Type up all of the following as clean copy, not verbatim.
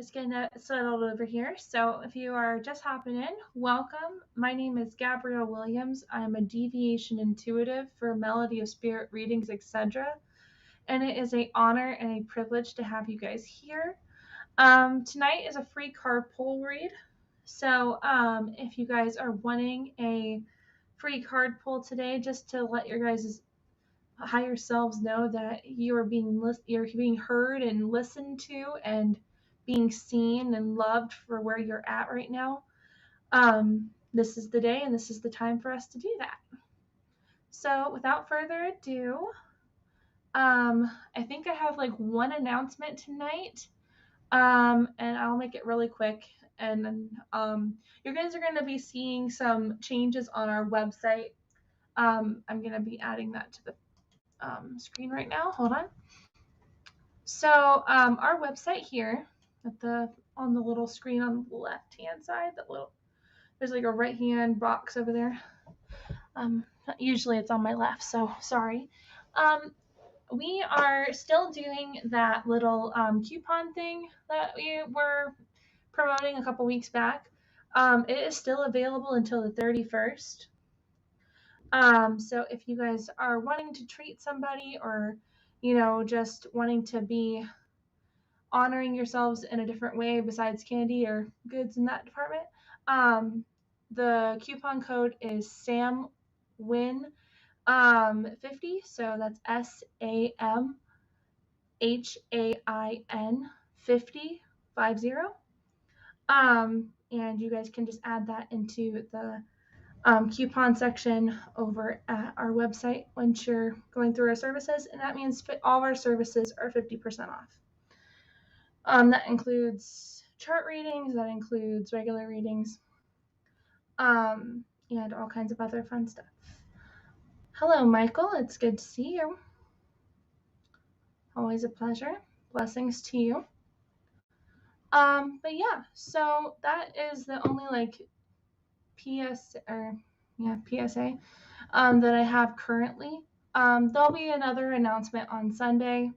Just getting settled over here. So if you are just hopping in, welcome. My name is Gabrielle Williams. I'm a deviation intuitive for Melody of Spirit readings, etc. And it is an honor and a privilege to have you guys here. Tonight is a free card pull read. So if you guys are wanting a free card pull today, just to let your guys' higher selves know that you're being heard and listened to and being seen and loved for where you're at right now. This is the day and this is the time for us to do that. So without further ado, I think I have like one announcement tonight, and I'll make it really quick. And you guys are going to be seeing some changes on our website. I'm going to be adding that to the screen right now. Hold on. So our website here on the little screen on the left hand side, there's like a right hand box over there. Usually it's on my left, so sorry. We are still doing that little coupon thing that we were promoting a couple weeks back. It is still available until the 31st. So if you guys are wanting to treat somebody or, just wanting to be honoring yourselves in a different way besides candy or goods in that department, the coupon code is SAMWIN 50. So that's SAMHAIN 50. And you guys can just add that into the coupon section over at our website once you're going through our services, and that means all of our services are 50% off. That includes chart readings, that includes regular readings, and all kinds of other fun stuff. Hello, Michael. It's good to see you. Always a pleasure. Blessings to you. But yeah, so that is the only PSA that I have currently. There'll be another announcement on Sunday,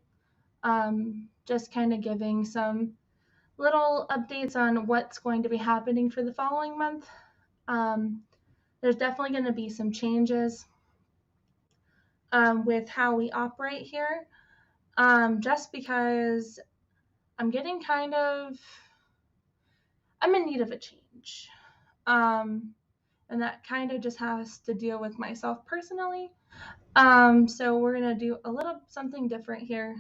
just kind of giving some little updates on what's going to be happening for the following month. There's definitely going to be some changes with how we operate here, just because I'm in need of a change. And that kind of just has to deal with myself personally. So we're going to do a little something different here,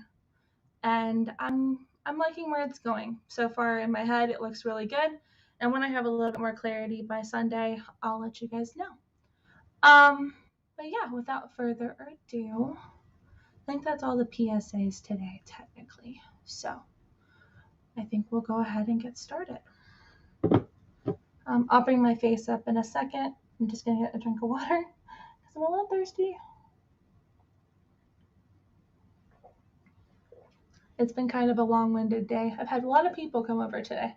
and I'm liking where it's going. So far in my head, it looks really good. And when I have a little bit more clarity by Sunday, I'll let you guys know. But yeah, without further ado, I think that's all the PSAs today, technically. So I think we'll go ahead and get started. I'll bring my face up in a second. I'm just going to get a drink of water because I'm a little thirsty. It's been kind of a long-winded day. I've had a lot of people come over today.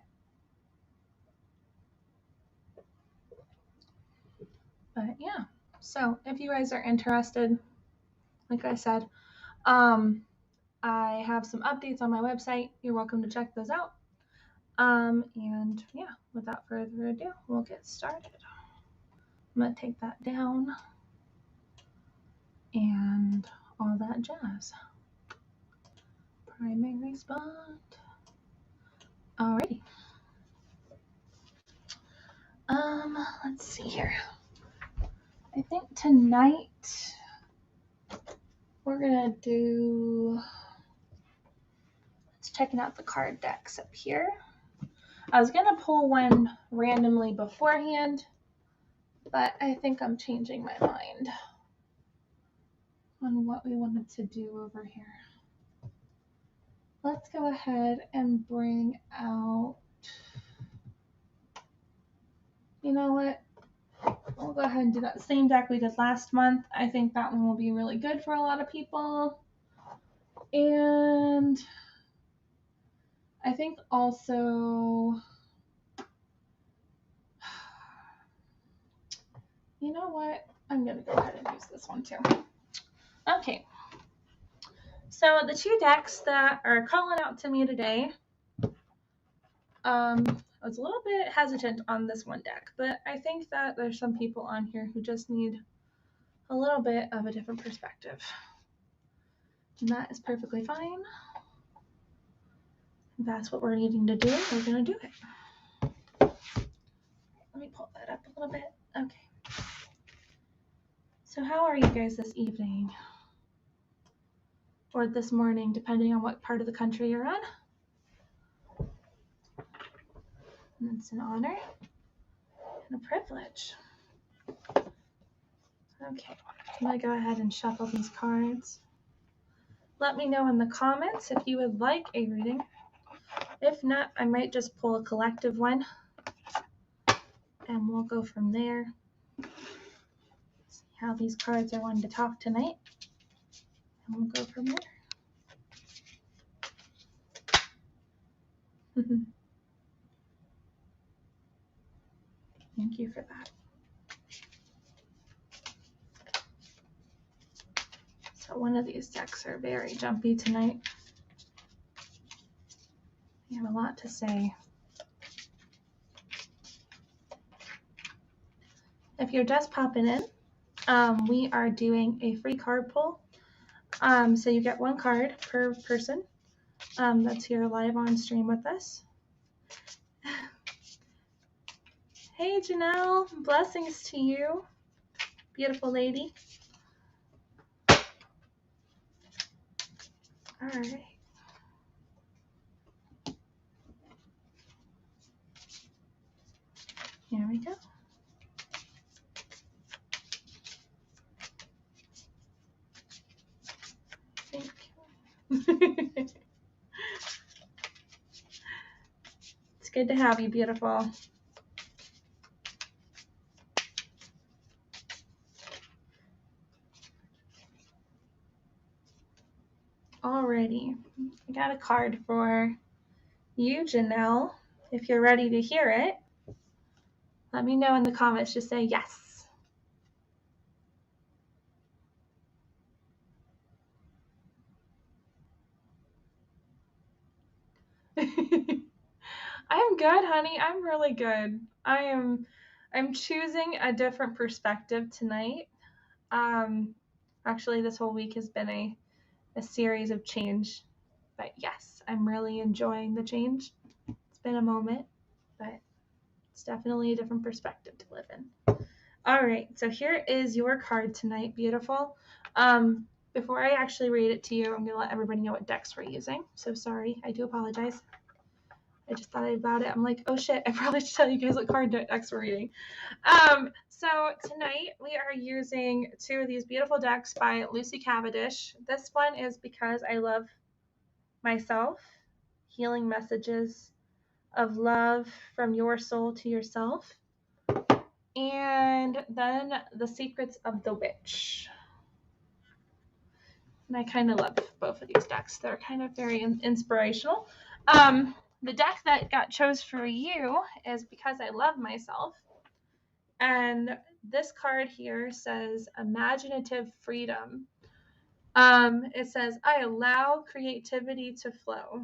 But yeah, so if you guys are interested, like I said, I have some updates on my website. You're welcome to check those out. And yeah, without further ado, we'll get started. I'm going to take that down and all that jazz. Primary spot. Alrighty. Let's see here. I think tonight we're gonna do, let's checking out the card decks up here. I was gonna pull one randomly beforehand, but I think I'm changing my mind on what we wanted to do over here. Let's go ahead and bring out, you know what? We'll go ahead and do that same deck we did last month. I think that one will be really good for a lot of people. And I think also, you know what? I'm going to go ahead and use this one too. Okay. So the two decks that are calling out to me today I was a little bit hesitant on this one deck, but I think that there's some people on here who just need a little bit of a different perspective. And that is perfectly fine. If that's what we're needing to do, we're going to do it. Let me pull that up a little bit. Okay. So how are you guys this evening? Or this morning, depending on what part of the country you're on? And it's an honor and a privilege. Okay, I'm going to go ahead and shuffle these cards. Let me know in the comments if you would like a reading. If not, I might just pull a collective one and we'll go from there. See how these cards are wanting to talk tonight. And we'll go from there. Thank you for that. So one of these decks are very jumpy tonight. They have a lot to say. If you're just popping in, we are doing a free card pull. So you get one card per person that's here live on stream with us. Hey Janelle, blessings to you, beautiful lady. All right. Here we go. Thank you. It's good to have you, beautiful. Alrighty, I got a card for you, Janelle. If you're ready to hear it, let me know in the comments. Just say yes. I'm good, honey. I'm really good. I'm choosing a different perspective tonight. Actually, this whole week has been a series of change. But yes, I'm really enjoying the change. It's been a moment, but it's definitely a different perspective to live in. All right, so here is your card tonight, beautiful. Before I actually read it to you, I'm going to let everybody know what decks we're using. So sorry, I do apologize. I just thought about it. I'm like, oh shit, I probably should tell you guys what card decks we're reading. So tonight we are using two of these beautiful decks by Lucy Cavendish. This one is Because I Love Myself, Healing Messages of Love from Your Soul to Yourself. And then The Secrets of the Witch. And I kind of love both of these decks. They're kind of very inspirational. The deck that got chose for you is Because I Love Myself. And this card here says Imaginative Freedom. It says, I allow creativity to flow.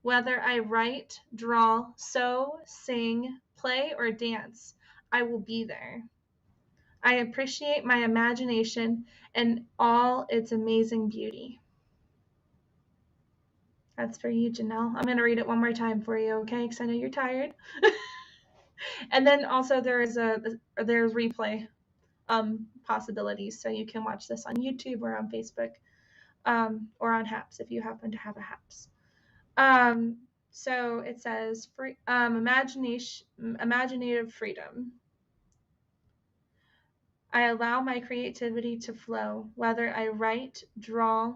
Whether I write, draw, sew, sing, play, or dance, I will be there. I appreciate my imagination and all its amazing beauty. That's for you, Janelle. I'm going to read it one more time for you, okay? Because I know you're tired. And then also there's replay possibilities, so you can watch this on YouTube or on Facebook or on Haps if you happen to have a Haps. So it says imaginative freedom. I allow my creativity to flow, whether I write, draw,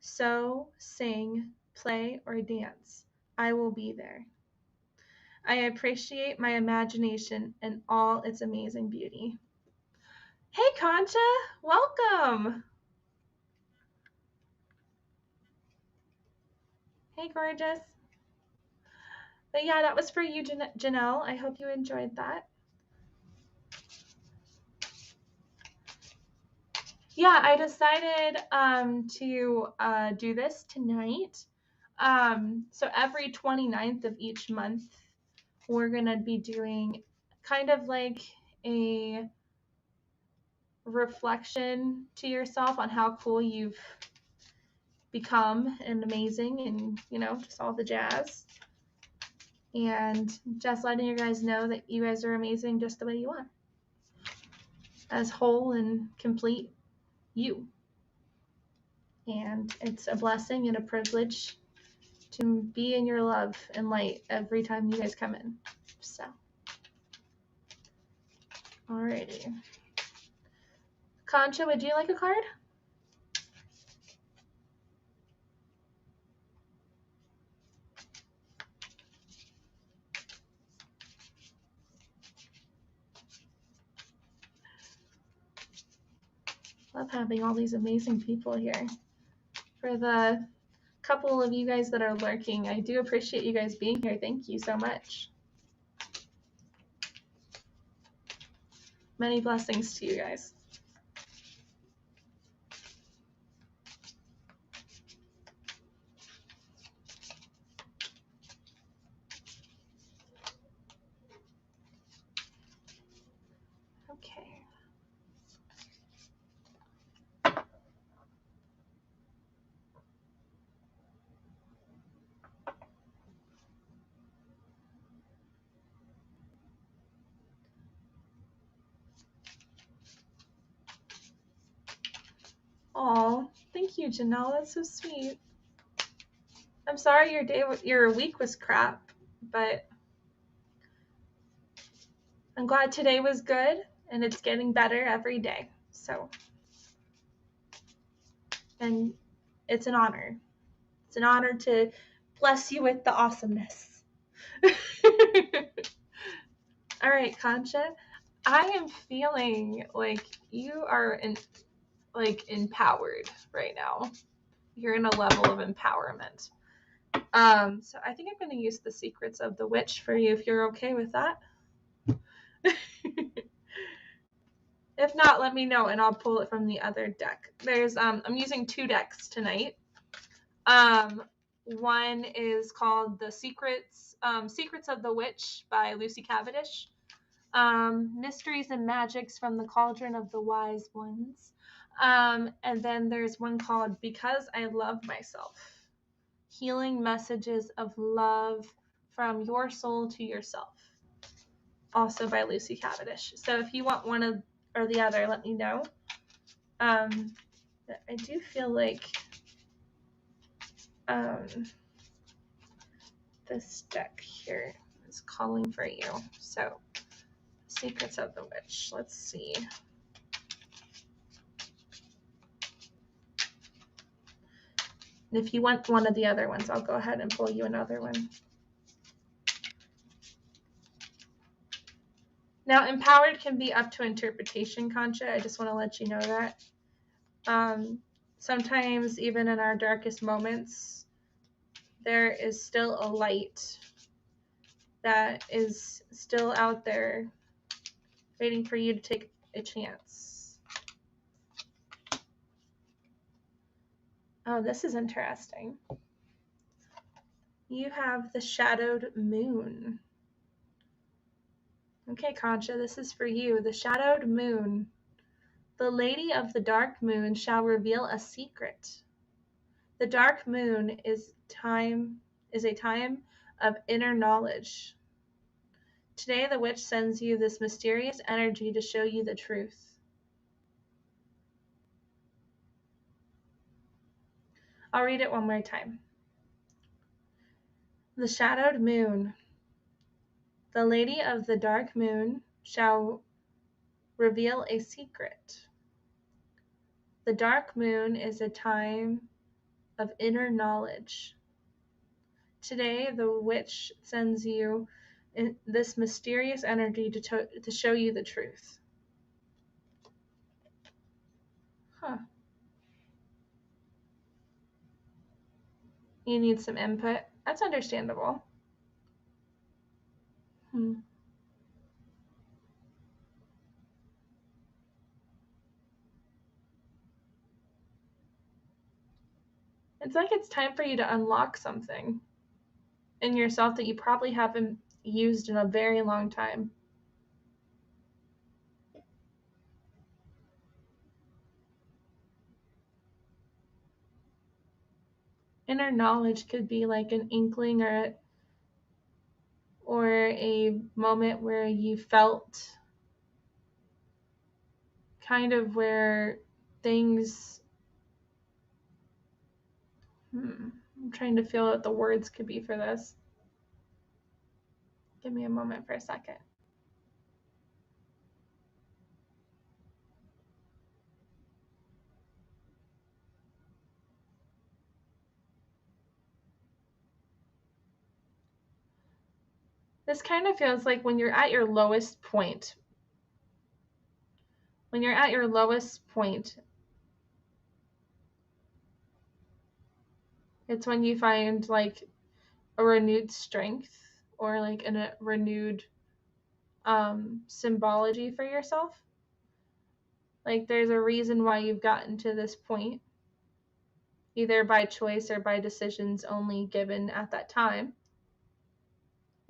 sew, sing, play, or dance. I will be there. I appreciate my imagination and all its amazing beauty. Hey, Concha, welcome. Hey, gorgeous. But yeah, that was for you, Janelle. I hope you enjoyed that. Yeah, I decided to do this tonight. So every 29th of each month, we're going to be doing kind of like a reflection to yourself on how cool you've become and amazing and, just all the jazz. And just letting you guys know that you guys are amazing just the way you are. As whole and complete you. And it's a blessing and a privilege to be in your love and light every time you guys come in. So, alrighty. Concha, would you like a card? Love having all these amazing people here. For the couple of you guys that are lurking, I do appreciate you guys being here. Thank you so much. Many blessings to you guys. Okay. Oh, thank you, Janelle. That's so sweet. I'm sorry your week was crap, but I'm glad today was good and it's getting better every day. So, and it's an honor. It's an honor to bless you with the awesomeness. All right, Concha, I am feeling like you are empowered right now. You're in a level of empowerment. So I think I'm going to use the Secrets of the Witch for you if you're okay with that. If not, let me know and I'll pull it from the other deck. There's I'm using 2 decks tonight. One is called the Secrets of the Witch by Lucy Cavendish. Mysteries and Magics from the Cauldron of the Wise Ones. And then there's one called Because I Love Myself. Healing Messages of Love from Your Soul to Yourself. Also by Lucy Cavendish. So if you want one or the other, let me know. I do feel like this deck here is calling for you. So, Secrets of the Witch. Let's see. And if you want one of the other ones, I'll go ahead and pull you another one. Now, empowered can be up to interpretation, Concha. I just want to let you know that. Sometimes, even in our darkest moments, there is still a light that is still out there waiting for you to take a chance. Oh, this is interesting. You have the Shadowed Moon. Okay, Concha, this is for you. The Shadowed Moon. The Lady of the Dark Moon shall reveal a secret. The dark moon is a time of inner knowledge. Today the witch sends you this mysterious energy to show you the truth. I'll read it one more time. The Shadowed Moon. The Lady of the Dark Moon shall reveal a secret. The dark moon is a time of inner knowledge. Today, the witch sends you this mysterious energy to show you the truth. Huh. You need some input. That's understandable. It's like it's time for you to unlock something in yourself that you probably haven't used in a very long time. Inner knowledge could be like an inkling or a moment where you felt kind of where things, I'm trying to feel what the words could be for this. Give me a moment for a second. This kind of feels like when you're at your lowest point. When you're at your lowest point, it's when you find like a renewed strength or like a renewed symbology for yourself. Like there's a reason why you've gotten to this point, either by choice or by decisions only given at that time.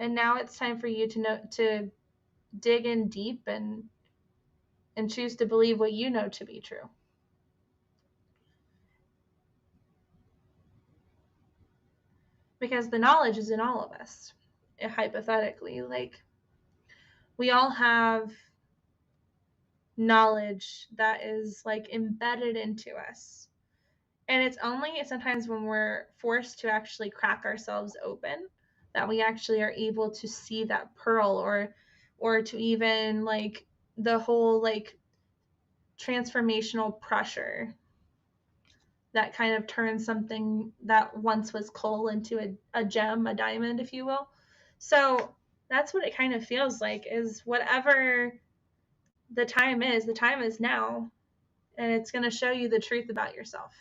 And now it's time for you to dig in deep and choose to believe what you know to be true. Because the knowledge is in all of us, hypothetically. Like, we all have knowledge that is like embedded into us. And it's only sometimes when we're forced to actually crack ourselves open that we actually are able to see that pearl, or to even like the whole like transformational pressure that kind of turns something that once was coal into a gem, a diamond, if you will. So that's what it kind of feels like, is whatever the time is now, and it's going to show you the truth about yourself.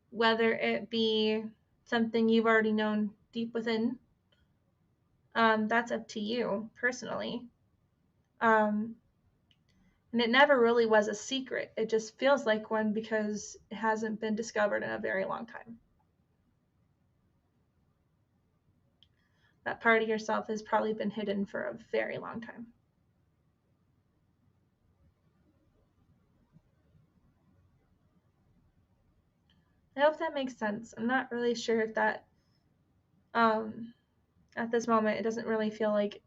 Whether it be something you've already known deep within, that's up to you personally. And it never really was a secret. It just feels like one because it hasn't been discovered in a very long time. That part of yourself has probably been hidden for a very long time. I hope that makes sense. I'm not really sure if that, at this moment, it doesn't really feel like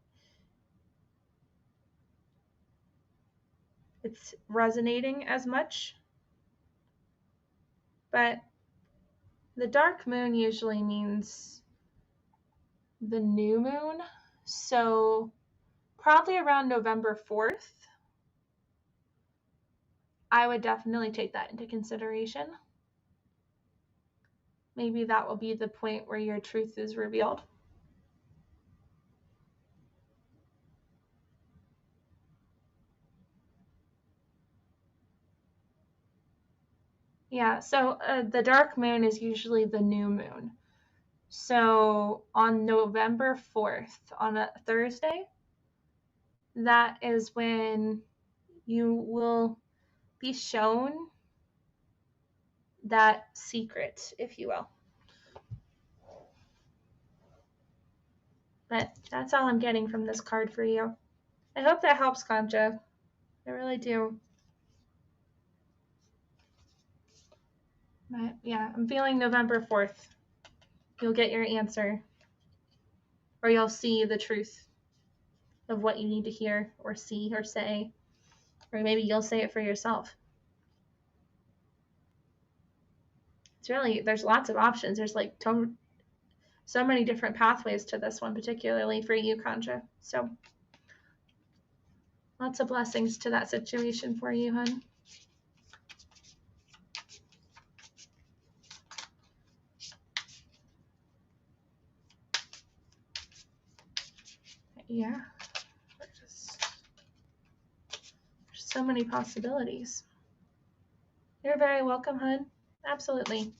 it's resonating as much. But the dark moon usually means the new moon. So probably around November 4th, I would definitely take that into consideration. Maybe that will be the point where your truth is revealed. Yeah, so the dark moon is usually the new moon. So on November 4th, on a Thursday, that is when you will be shown that secret, if you will. But that's all I'm getting from this card for you. I hope that helps, Concha. I really do. But yeah, I'm feeling November 4th. You'll get your answer, or you'll see the truth of what you need to hear or see or say, or maybe you'll say it for yourself. It's really, there's lots of options. There's like so many different pathways to this one, particularly for you, Concha. So lots of blessings to that situation for you, hon. Yeah, there's so many possibilities. You're very welcome, hon. Absolutely.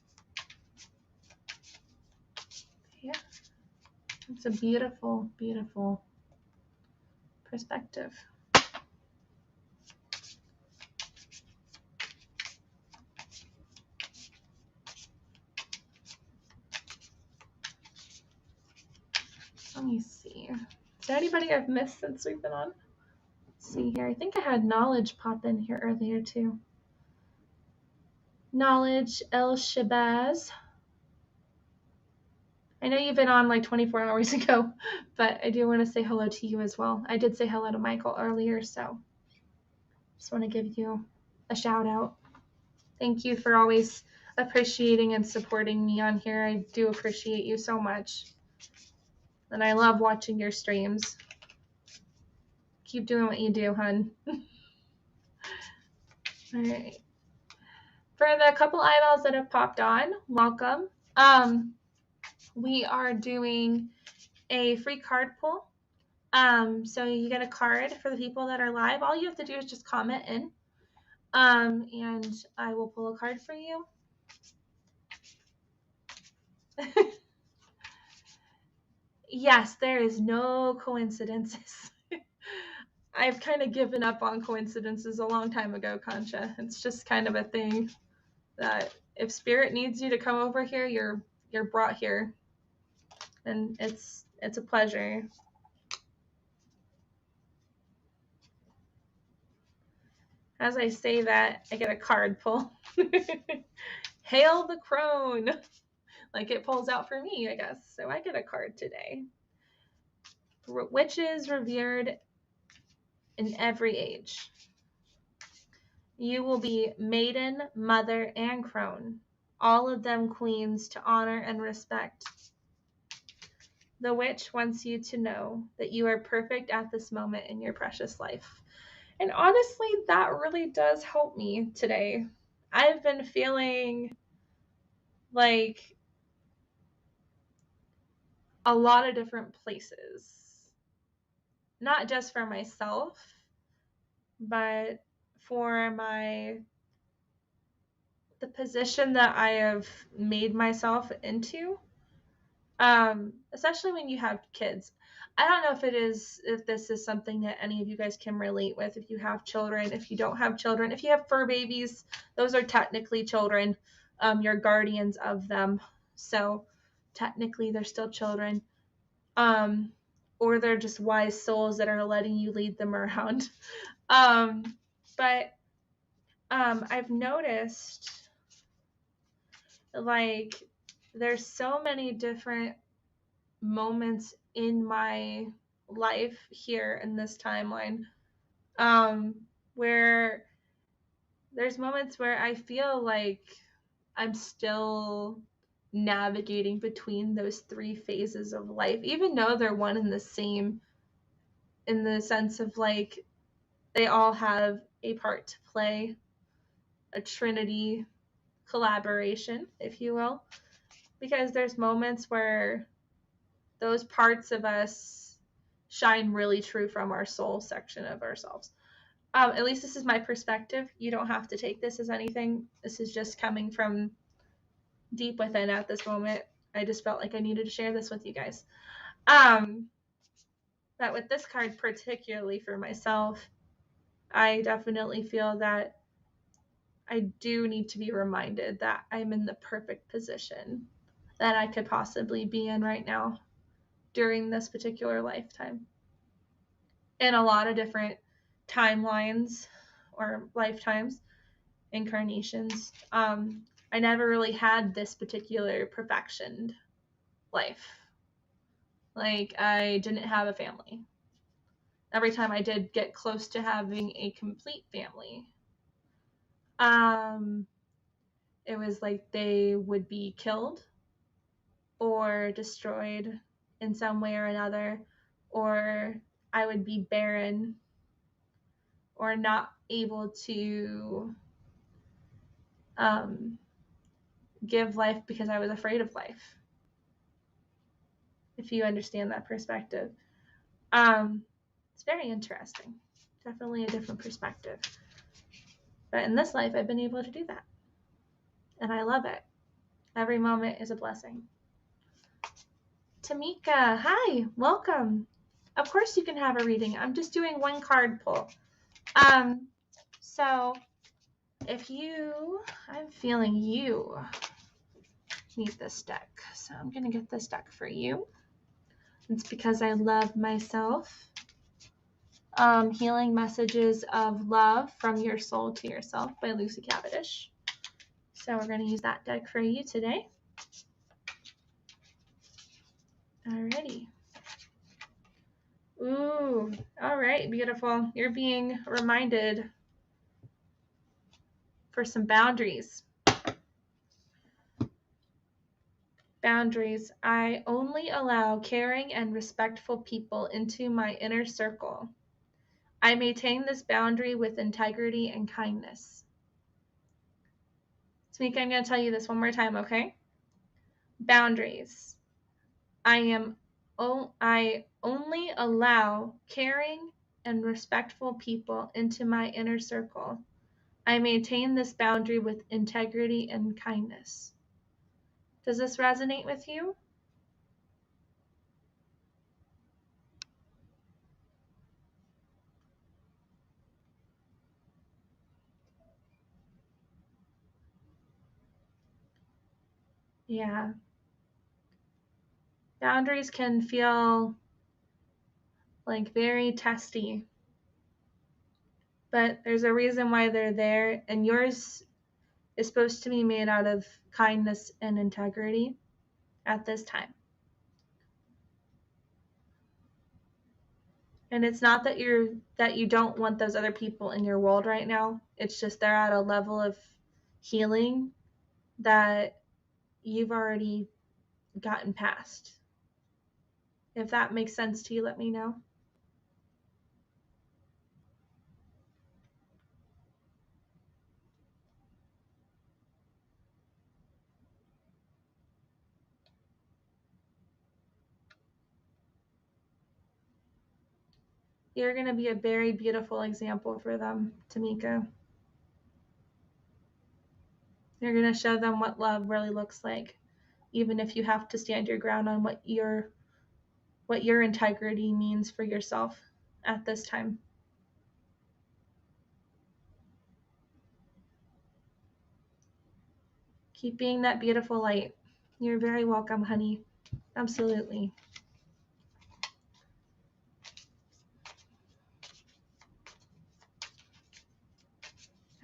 Yeah, it's a beautiful, beautiful perspective. Let me see. Is there anybody I've missed since we've been on? Let's see here. I think I had Knowledge pop in here earlier too. Knowledge, El Shabazz. I know you've been on like 24 hours ago, but I do want to say hello to you as well. I did say hello to Michael earlier, so just want to give you a shout out. Thank you for always appreciating and supporting me on here. I do appreciate you so much. And I love watching your streams. Keep doing what you do, hun. All right. For the couple eyeballs that have popped on, welcome. We are doing a free card pull. So you get a card for the people that are live. All you have to do is just comment in. And I will pull a card for you. Yes, there is no coincidences. I've kind of given up on coincidences a long time ago, Concha. It's just kind of a thing that if spirit needs you to come over here, you're brought here. And it's a pleasure. As I say that, I get a card pull. Hail the crone. Like it pulls out for me, I guess. So I get a card today. Witches revered in every age. You will be maiden, mother, and crone, all of them queens to honor and respect. The witch wants you to know that you are perfect at this moment in your precious life. And honestly, that really does help me today. I've been feeling like a lot of different places, not just for myself, but for the position that I have made myself into, especially when you have kids. I don't know if this is something that any of you guys can relate with. If you have children, if you don't have children, if you have fur babies, those are technically children. You're guardians of them, so technically they're still children. Or they're just wise souls that are letting you lead them around. But I've noticed like there's so many different moments in my life here in this timeline, where there's moments where I feel like I'm still navigating between those three phases of life, even though they're one and the same, in the sense of like they all have a part to play, a trinity collaboration, if you will, because there's moments where those parts of us shine really true from our soul section of ourselves. At least this is my perspective. You don't have to take this as anything. This is just coming from deep within at this moment. I just felt like I needed to share this with you guys. But with this card, particularly for myself, I definitely feel that I do need to be reminded that I'm in the perfect position that I could possibly be in right now during this particular lifetime. In a lot of different timelines or lifetimes, incarnations, I never really had this particular perfectioned life. Like, I didn't have a family. Every time I did get close to having a complete family, it was like they would be killed or destroyed in some way or another, or I would be barren or not able to give life because I was afraid of life, if you understand that perspective. It's very interesting. Definitely a different perspective. But in this life, I've been able to do that. And I love it. Every moment is a blessing. Tamika, hi, welcome. Of course you can have a reading. I'm just doing one card pull. So if I'm feeling you need this deck. So I'm going to get this deck for you. It's because I love myself. Healing Messages of Love from Your Soul to Yourself by Lucy Cavendish. So we're going to use that deck for you today. Alrighty. Ooh, all right, beautiful. You're being reminded for some boundaries. Boundaries. I only allow caring and respectful people into my inner circle. I maintain this boundary with integrity and kindness. Tamika, I'm going to tell you this one more time, okay? Boundaries. I only allow caring and respectful people into my inner circle. I maintain this boundary with integrity and kindness. Does this resonate with you? Yeah. Boundaries can feel like very testy, but there's a reason why they're there, and yours is supposed to be made out of kindness and integrity at this time. And it's not that you don't want those other people in your world right now. It's just they're at a level of healing that you've already gotten past. If that makes sense to you, let me know. You're going to be a very beautiful example for them, Tamika. You're going to show them what love really looks like, even if you have to stand your ground on what your integrity means for yourself at this time. Keep being that beautiful light. You're very welcome, honey. Absolutely.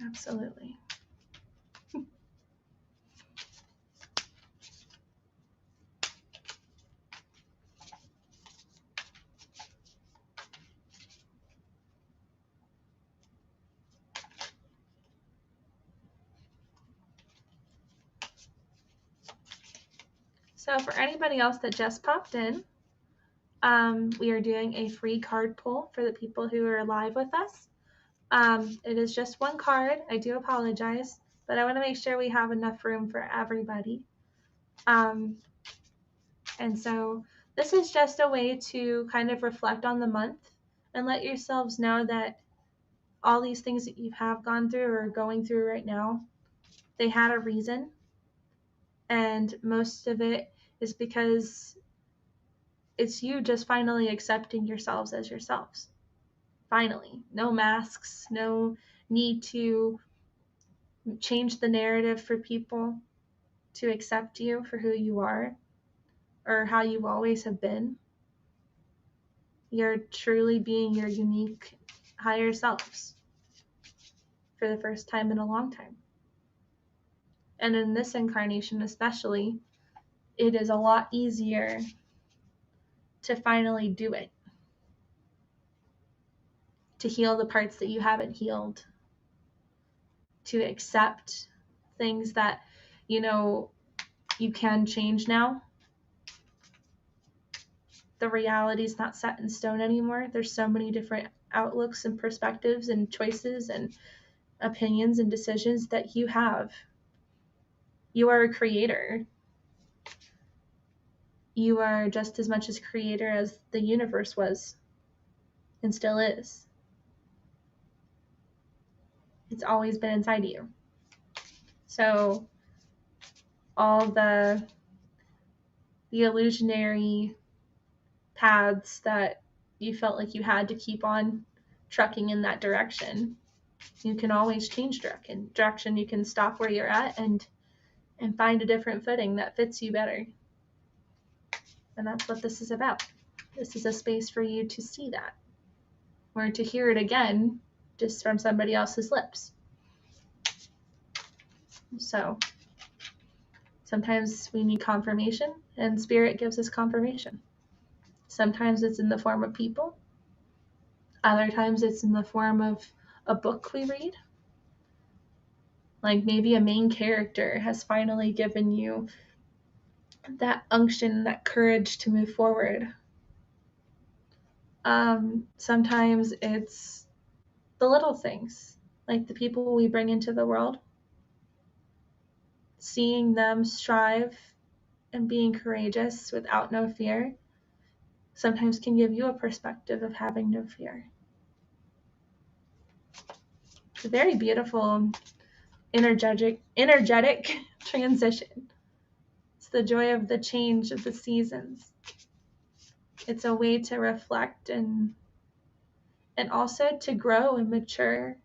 Absolutely. So for anybody else that just popped in, we are doing a free card pull for the people who are live with us. It is just one card. I do apologize, but I want to make sure we have enough room for everybody. And so this is just a way to kind of reflect on the month and let yourselves know that all these things that you have gone through or are going through right now, they had a reason. And most of it is because it's you just finally accepting yourselves as yourselves. Finally. No masks, no need to change the narrative for people to accept you for who you are or how you always have been. You're truly being your unique higher selves for the first time in a long time. And in this incarnation especially, it is a lot easier to finally do it. To heal the parts that you haven't healed. To accept things that, you can change now. The reality is not set in stone anymore. There's so many different outlooks and perspectives and choices and opinions and decisions that you have. You are a creator. You are just as much a creator as the universe was and still is. It's always been inside you. So all the illusionary paths that you felt like you had to keep on trucking in that direction, you can always change direction. You can stop where you're at and find a different footing that fits you better. And that's what this is about. this is a space for you to see that or to hear it again just from somebody else's lips. So sometimes we need confirmation, and Spirit gives us confirmation. Sometimes it's in the form of people. Other times it's in the form of a book we read. Like maybe a main character has finally given you that unction, that courage to move forward. Sometimes it's the little things, like the people we bring into the world. Seeing them strive and being courageous without no fear sometimes can give you a perspective of having no fear. It's a very beautiful, energetic transition. It's the joy of the change of the seasons. It's a way to reflect and also to grow and mature,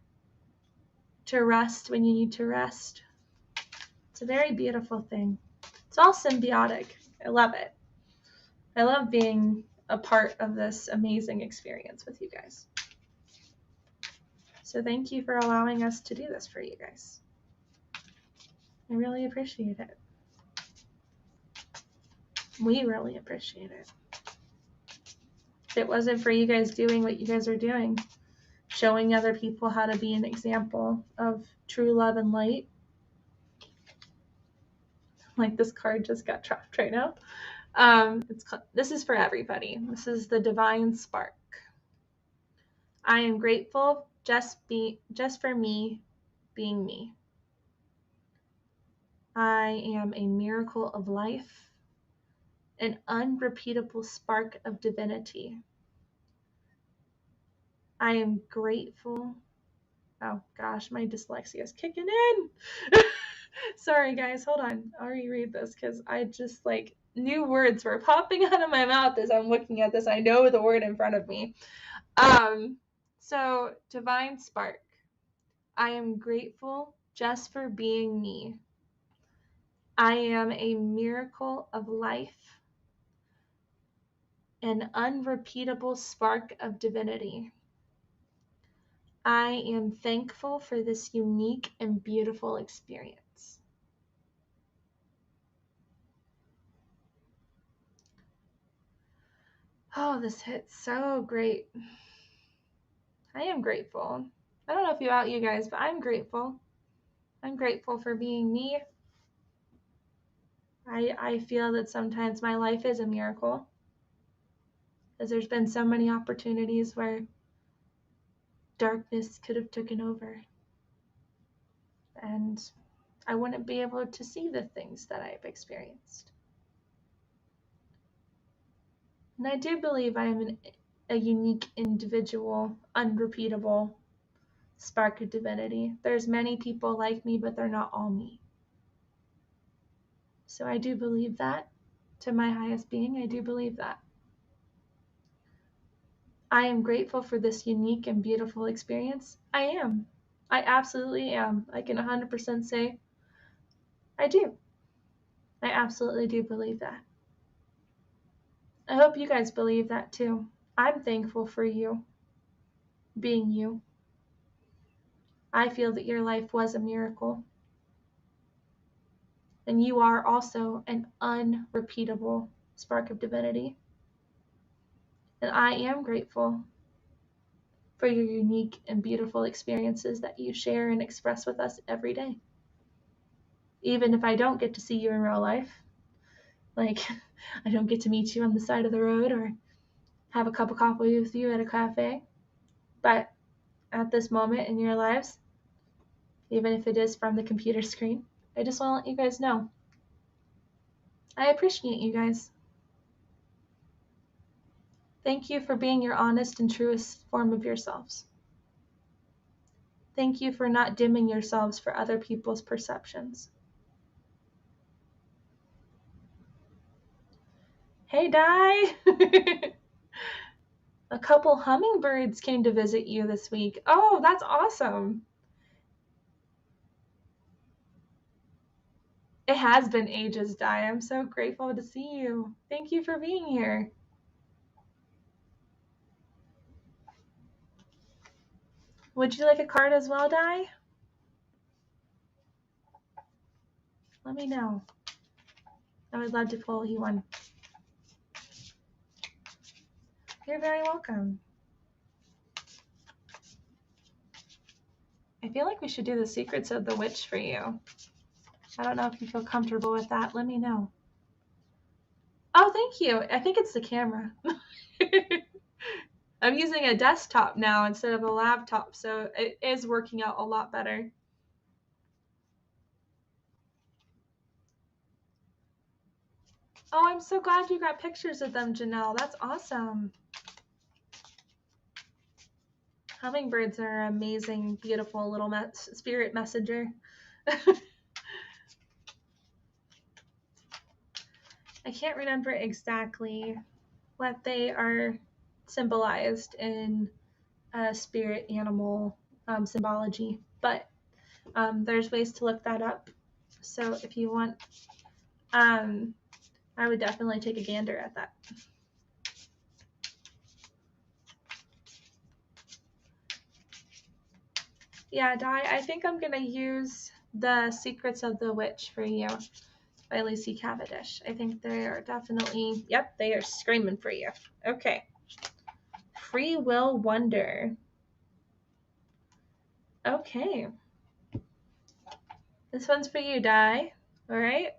to rest when you need to rest. It's a very beautiful thing. It's all symbiotic. I love it. I love being a part of this amazing experience with you guys. So thank you for allowing us to do this for you guys. I really appreciate it. We really appreciate it. If it wasn't for you guys doing what you guys are doing, showing other people how to be an example of true love and light, like this card just got dropped right now. This is for everybody. This is the Divine Spark. I am grateful just for me being me. I am a miracle of life, an unrepeatable spark of divinity. I am grateful. Oh gosh, my dyslexia is kicking in. Sorry guys, hold on. I'll reread this because I just like new words were popping out of my mouth as I'm looking at this. I know the word in front of me. So Divine Spark. I am grateful just for being me. I am a miracle of life, an unrepeatable spark of divinity. I am thankful for this unique and beautiful experience. Oh, this hits so great. I am grateful. I don't know about you guys, but I'm grateful. I'm grateful for being me. I feel that sometimes my life is a miracle, as there's been so many opportunities where darkness could have taken over, and I wouldn't be able to see the things that I've experienced. And I do believe I am a unique individual, unrepeatable spark of divinity. There's many people like me, but they're not all me. So I do believe that. To my highest being, I do believe that. I am grateful for this unique and beautiful experience. I am. I absolutely am. I can 100% say I do. I absolutely do believe that. I hope you guys believe that too. I'm thankful for you being you. I feel that your life was a miracle. And you are also an unrepeatable spark of divinity. And I am grateful for your unique and beautiful experiences that you share and express with us every day. Even if I don't get to see you in real life, like I don't get to meet you on the side of the road or have a cup of coffee with you at a cafe, but at this moment in your lives, even if it is from the computer screen, I just want to let you guys know I appreciate you guys. Thank you for being your honest and truest form of yourselves. Thank you for not dimming yourselves for other people's perceptions. Hey, Di! A couple hummingbirds came to visit you this week. Oh, that's awesome. It has been ages, Di. I'm so grateful to see you. Thank you for being here. Would you like a card as well, Di? Let me know. I would love to pull you one. You're very welcome. I feel like we should do the Secrets of the Witch for you. I don't know if you feel comfortable with that. Let me know. Oh, thank you. I think it's the camera. I'm using a desktop now instead of a laptop, so it is working out a lot better. Oh, I'm so glad you got pictures of them, Janelle. That's awesome. Hummingbirds are an amazing, beautiful little spirit messenger. I can't remember exactly what they are symbolized in spirit animal symbology, but there's ways to look that up. So if you want, I would definitely take a gander at that. Yeah, Di, I think I'm going to use The Secrets of the Witch for you by Lucy Cavendish. I think they are definitely, yep, they are screaming for you. Okay. Free Will Wonder. Okay. This one's for you, Di. All right.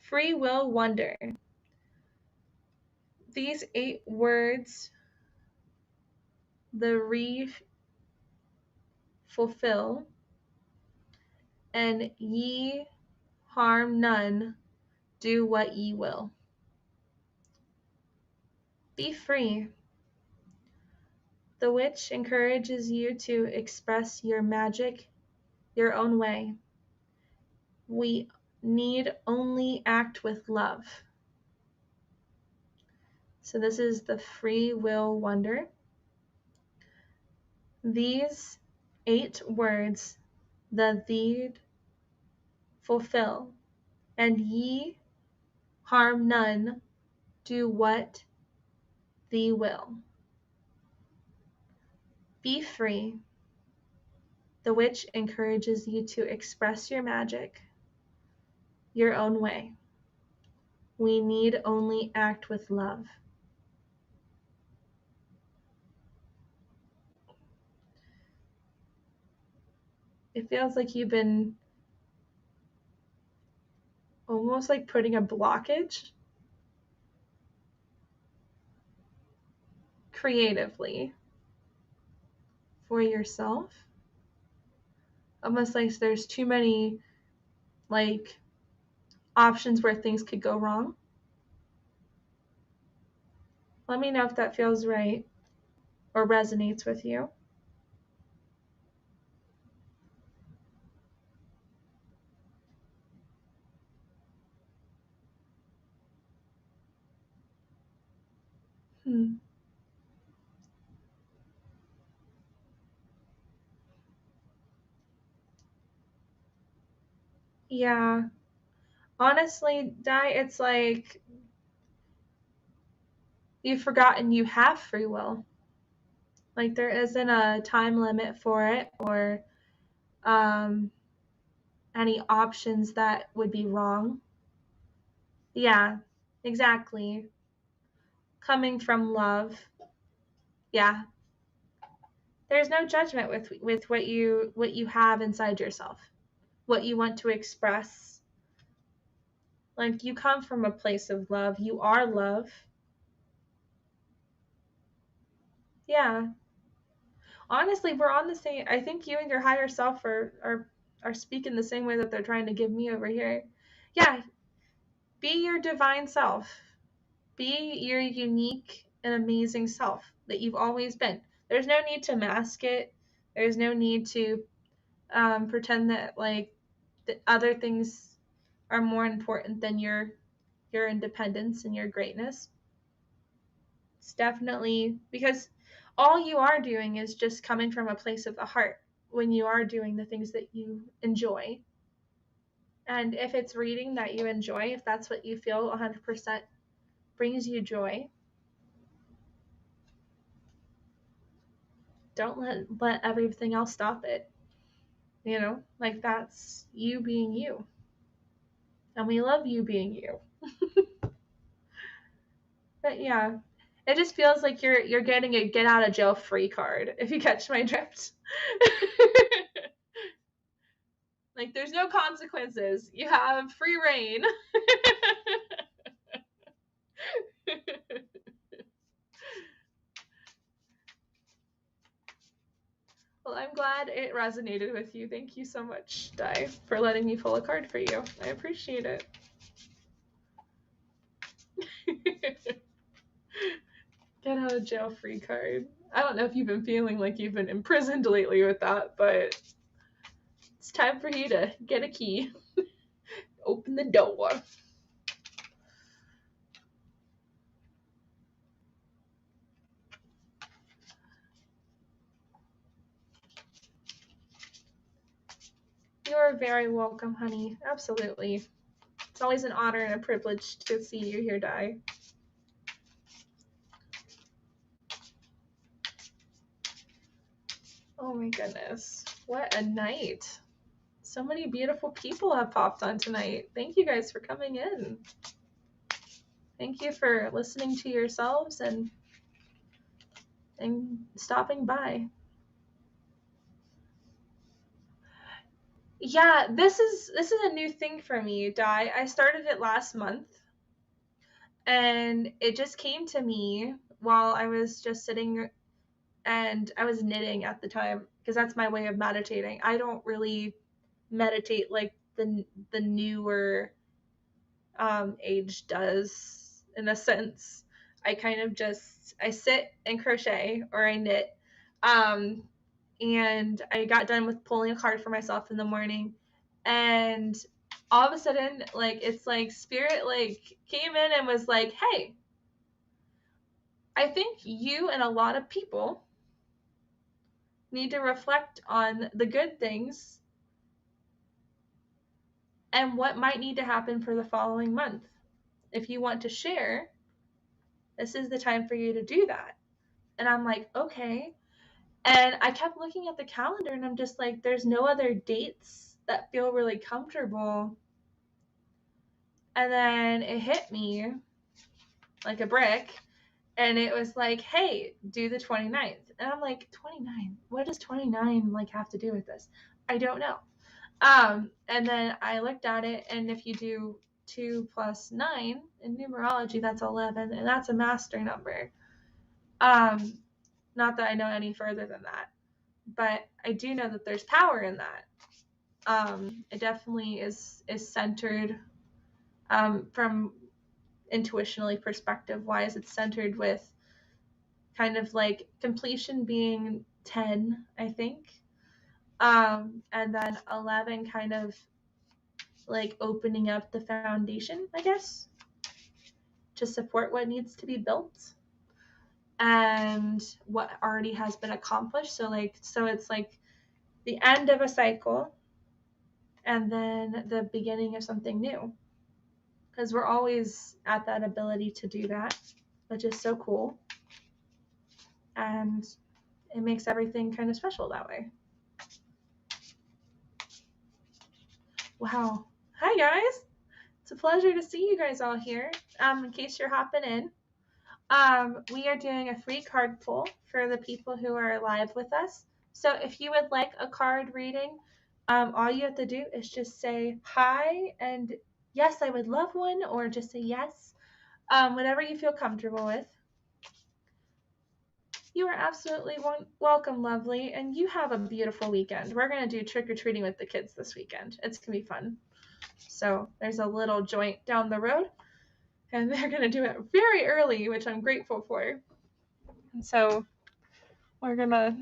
Free Will Wonder. These 8 words, the fulfill, and ye harm none, do what ye will. Be free. The witch encourages you to express your magic your own way. We need only act with love. So this is the Free Will Wonder. These 8 words, the thee fulfill, and ye harm none, do what thee will. Be free. The witch encourages you to express your magic your own way. We need only act with love. It feels like you've been almost like putting a blockage creatively for yourself. Almost like there's too many like options where things could go wrong. Let me know if that feels right or resonates with you. Yeah. Honestly, Di, it's like you've forgotten you have free will. Like there isn't a time limit for it or any options that would be wrong. Yeah, exactly. Coming from love. Yeah. There's no judgment with what you have inside yourself, what you want to express. Like you come from a place of love. You are love. Yeah. Honestly, we're on the same. I think you and your higher self are speaking the same way that they're trying to give me over here. Yeah. Be your divine self. Be your unique and amazing self that you've always been. There's no need to mask it. There's no need to pretend that like the other things are more important than your independence and your greatness. It's definitely because all you are doing is just coming from a place of the heart when you are doing the things that you enjoy. And if it's reading that you enjoy, if that's what you feel 100% brings you joy, don't let everything else stop it. You know, like that's you being you. And we love you being you. But yeah, it just feels like you're getting a get out of jail free card, if you catch my drift. Like there's no consequences. You have free reign. Well, I'm glad it resonated with you. Thank you so much, Di, for letting me pull a card for you. I appreciate it. Get out of jail free card. I don't know if you've been feeling like you've been imprisoned lately with that, but it's time for you to get a key. Open the door. You're very welcome, honey. Absolutely. It's always an honor and a privilege to see you here, Di. Oh my goodness. What a night. So many beautiful people have popped on tonight. Thank you guys for coming in. Thank you for listening to yourselves and stopping by. Yeah, this is a new thing for me, Di. I started it last month, and it just came to me while I was just sitting, and I was knitting at the time because that's my way of meditating. I don't really meditate like the newer age does, in a sense. I kind of just I sit and crochet or I knit. And I got done with pulling a card for myself in the morning, and all of a sudden, like, it's like spirit like came in and was like, hey, I think you and a lot of people need to reflect on the good things and what might need to happen for the following month. If you want to share, this is the time for you to do that. And I'm like, okay. And I kept looking at the calendar and I'm just like, there's no other dates that feel really comfortable. And then it hit me like a brick, and it was like, hey, do the 29th. And I'm like, 29? What does 29 like have to do with this? I don't know. And then I looked at it, and if you do 2 plus 9 in numerology, that's 11, and that's a master number. Not that I know any further than that, but I do know that there's power in that. It definitely is centered, from intuitionally perspective wise. It's centered with kind of like completion being 10, I think, and then 11 kind of like opening up the foundation, I guess, to support what needs to be built and what already has been accomplished. So it's like the end of a cycle and then the beginning of something new, because we're always at that ability to do that, which is so cool, and it makes everything kind of special that way. Wow. Hi guys. It's a pleasure to see you guys all here. In case you're hopping in, we are doing a free card pull for the people who are live with us. So if you would like a card reading, all you have to do is just say hi and yes, I would love one, or just say yes, whatever you feel comfortable with. You are absolutely welcome, lovely, and you have a beautiful weekend. We're going to do trick-or-treating with the kids this weekend. It's going to be fun. So there's a little joint down the road, and they're going to do it very early, which I'm grateful for. And so we're going to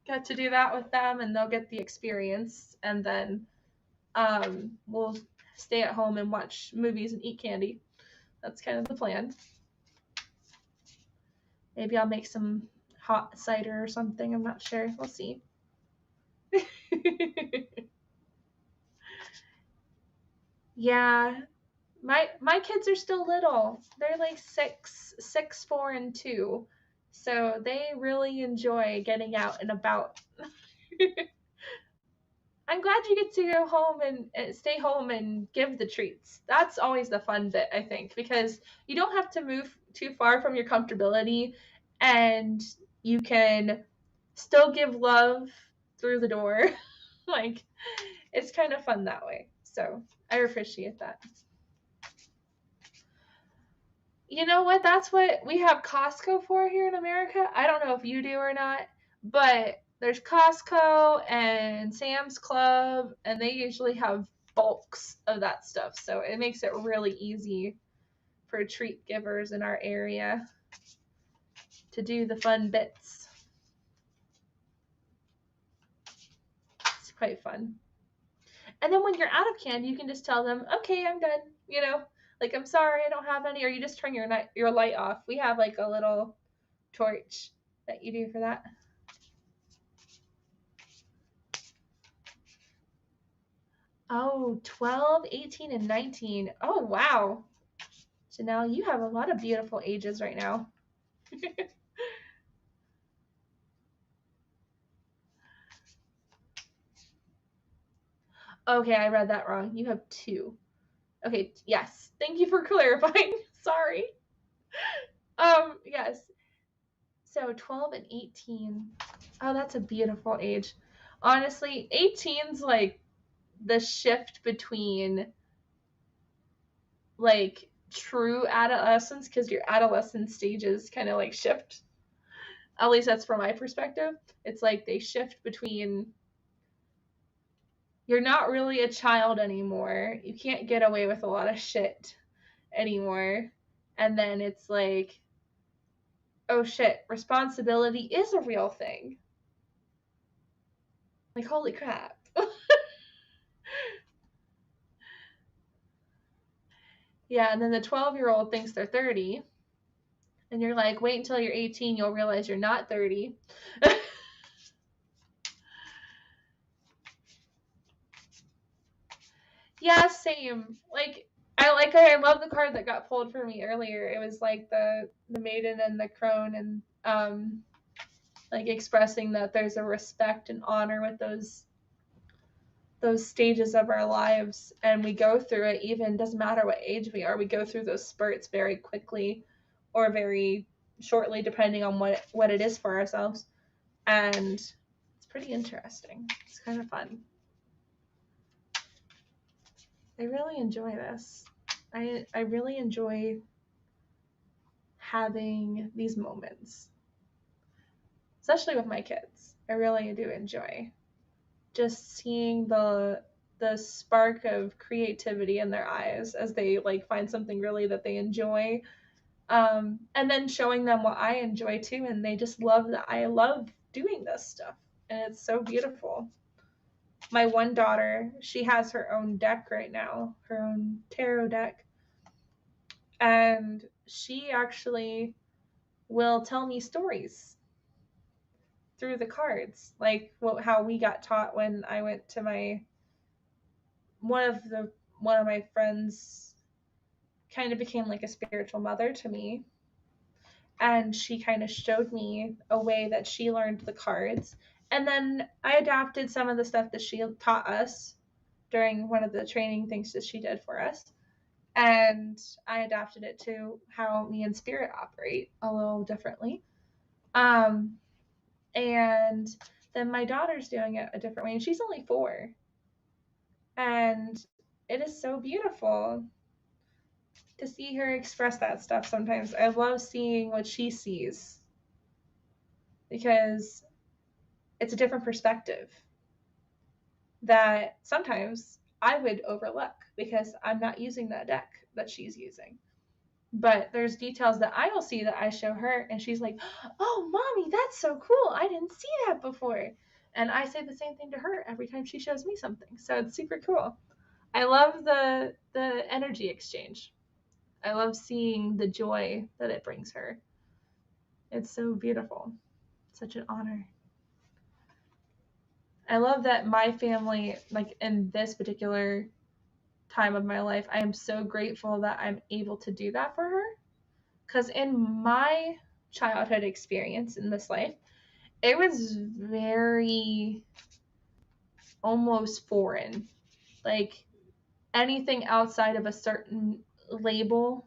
get to do that with them, and they'll get the experience, and then we'll stay at home and watch movies and eat candy. That's kind of the plan. Maybe I'll make some hot cider or something. I'm not sure. We'll see. Yeah, my kids are still little. They're like 6, 4, and 2. So they really enjoy getting out and about. I'm glad you get to go home and stay home and give the treats. That's always the fun bit, I think, because you don't have to move too far from your comfortability and you can still give love through the door. Like, it's kind of fun that way. So I appreciate that. You know what? That's what we have Costco for here in America. I don't know if you do or not, but there's Costco and Sam's Club, and they usually have bulks of that stuff. So it makes it really easy for treat givers in our area to do the fun bits. It's quite fun. And then when you're out of candy, you can just tell them, okay, I'm done. You know, like, I'm sorry, I don't have any. Or you just turn your light off. We have like a little torch that you do for that. Oh, 12, 18, and 19. Oh, wow. Janelle, you have a lot of beautiful ages right now. Okay, I read that wrong. You have 2. Okay, yes. Thank you for clarifying. Sorry. Yes. So 12 and 18. Oh, that's a beautiful age. Honestly, 18's like the shift between like true adolescence, because your adolescent stages kind of like shift. At least that's from my perspective. It's like they shift between you're not really a child anymore. You can't get away with a lot of shit anymore. And then it's like, oh shit, responsibility is a real thing. Like, holy crap. Yeah, and then the 12-year-old thinks they're 30. And you're like, wait until you're 18, you'll realize you're not 30. Yeah, same. I love the card that got pulled for me earlier. It was like the maiden and the crone, and like expressing that there's a respect and honor with those stages of our lives, and we go through it. Even doesn't matter what age we are, we go through those spurts very quickly or very shortly, depending on what it is for ourselves. And it's pretty interesting. It's kind of fun. I really enjoy this. I really enjoy having these moments, especially with my kids. I really do enjoy just seeing the spark of creativity in their eyes as they like find something really that they enjoy, and then showing them what I enjoy too, and they just love that I love doing this stuff, and it's so beautiful. My one daughter, she has her own deck right now, her own tarot deck, and she actually will tell me stories through the cards, like how we got taught when I went to one of my friends kind of became like a spiritual mother to me, and she kind of showed me a way that she learned the cards, and then I adapted some of the stuff that she taught us during one of the training things that she did for us, and I adapted it to how me and spirit operate a little differently. And then my daughter's doing it a different way, and she's only 4, and it is so beautiful to see her express that stuff. Sometimes I love seeing what she sees because it's a different perspective that sometimes I would overlook because I'm not using that deck that she's using. But there's details that I will see that I show her, and she's like, oh, mommy, that's so cool. I didn't see that before. And I say the same thing to her every time she shows me something. So it's super cool. I love the energy exchange. I love seeing the joy that it brings her. It's so beautiful. Such an honor. I love that my family, like in this particular time of my life, I am so grateful that I'm able to do that for her. Because in my childhood experience in this life, it was very almost foreign. Like anything outside of a certain label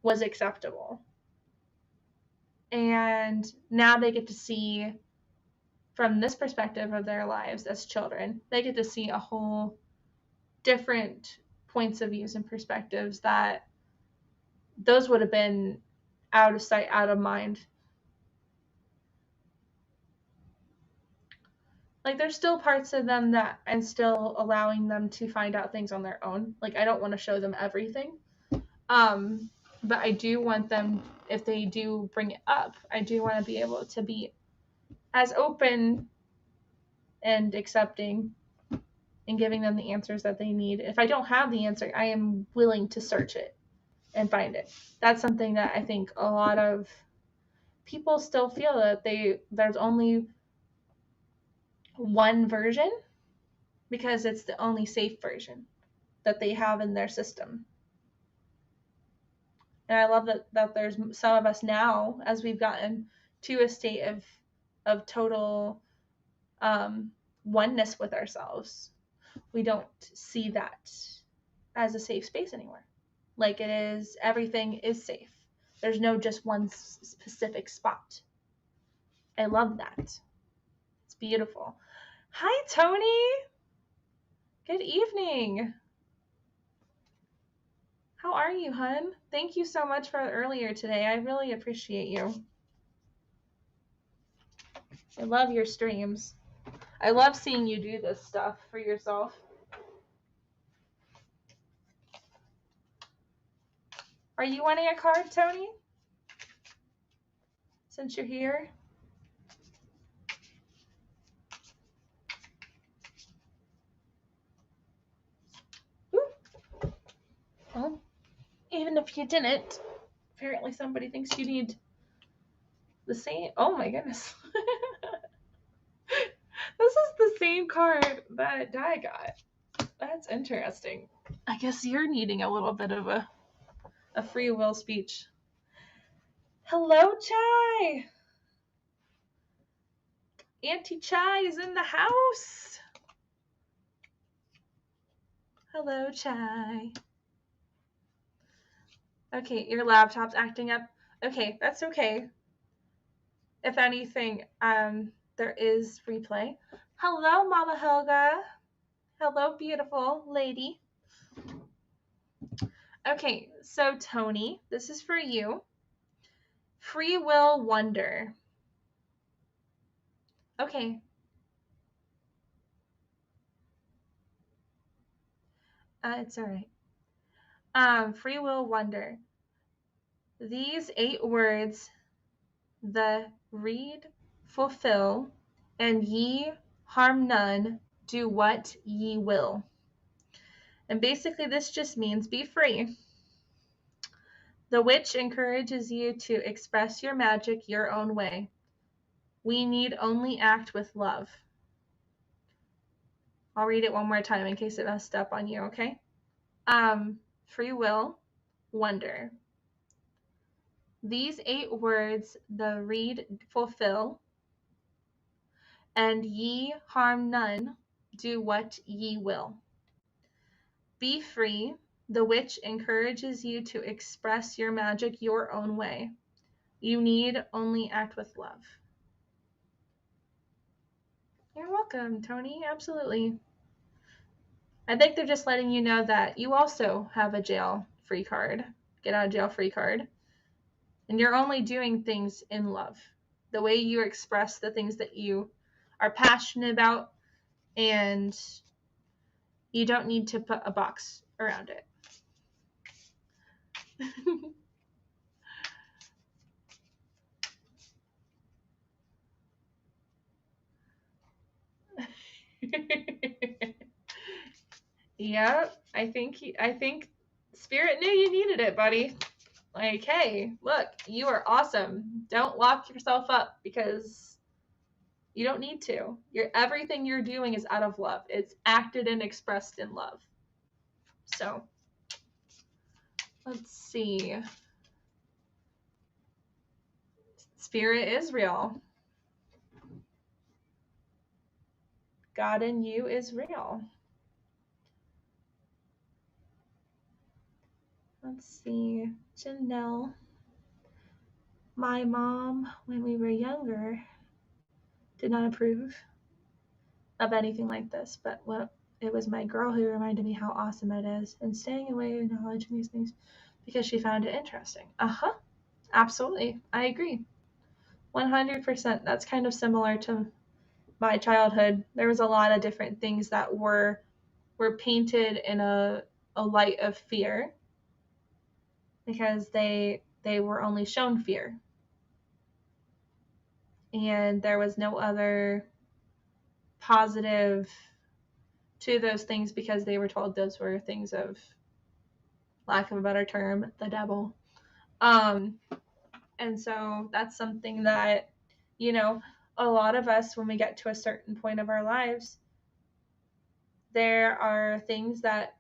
was acceptable. And now they get to see from this perspective of their lives as children, they get to see a whole different points of views and perspectives that those would have been out of sight, out of mind. Like there's still parts of them that and still allowing them to find out things on their own. Like I don't want to show them everything. But I do want them, if they do bring it up, I do want to be able to be as open and accepting and giving them the answers that they need. If I don't have the answer, I am willing to search it and find it. That's something that I think a lot of people still feel that there's only one version because it's the only safe version that they have in their system. And I love that there's some of us now, as we've gotten to a state of total oneness with ourselves, we don't see that as a safe space anymore. Like it is, everything is safe. There's no just one specific spot. I love that. It's beautiful. Hi, Tony. Good evening. How are you, hun? Thank you so much for earlier today. I really appreciate you. I love your streams. I love seeing you do this stuff for yourself. Are you wanting a card, Tony? Since you're here? Ooh. Well, even if you didn't, apparently somebody thinks you need the same. Oh my goodness. This is the same card that Di got. That's interesting. I guess you're needing a little bit of a free will speech. Hello, Chai. Auntie Chai is in the house. Hello, Chai. Okay, your laptop's acting up. Okay, that's okay. If anything, there is replay. Hello, Mama Helga. Hello, beautiful lady. Okay, so Tony, this is for you. Free will wonder. Okay. It's all right. Free will wonder. These 8 words, the read, fulfill, and ye harm none, do what ye will. And basically this just means be free. The witch encourages you to express your magic your own way. We need only act with love. I'll read it one more time in case it messed up on you, okay? Free will, wonder. These 8 words, the read, fulfill, and ye harm none, do what ye will. Be free. The witch encourages you to express your magic your own way. You need only act with love. You're welcome, Tony. Absolutely. I think they're just letting you know that you also have a jail-free card, get out of jail free card. And you're only doing things in love. The way you express the things that you are passionate about, and you don't need to put a box around it. Yeah, I think Spirit knew you needed it, buddy. Like, hey, look, you are awesome. Don't lock yourself up because you don't need to. Everything you're doing is out of love. It's acted and expressed in love. So, let's see. Spirit is real. God in you is real. Let's see. Janelle. My mom, when we were younger, did not approve of anything like this, but it was my girl who reminded me how awesome it is, and staying away acknowledging these things because she found it interesting. Absolutely. I agree. 100%. That's kind of similar to my childhood. There was a lot of different things that were painted in a light of fear because they were only shown fear. And there was no other positive to those things because they were told those were things of, lack of a better term, the devil. And so that's something that, a lot of us, when we get to a certain point of our lives, there are things that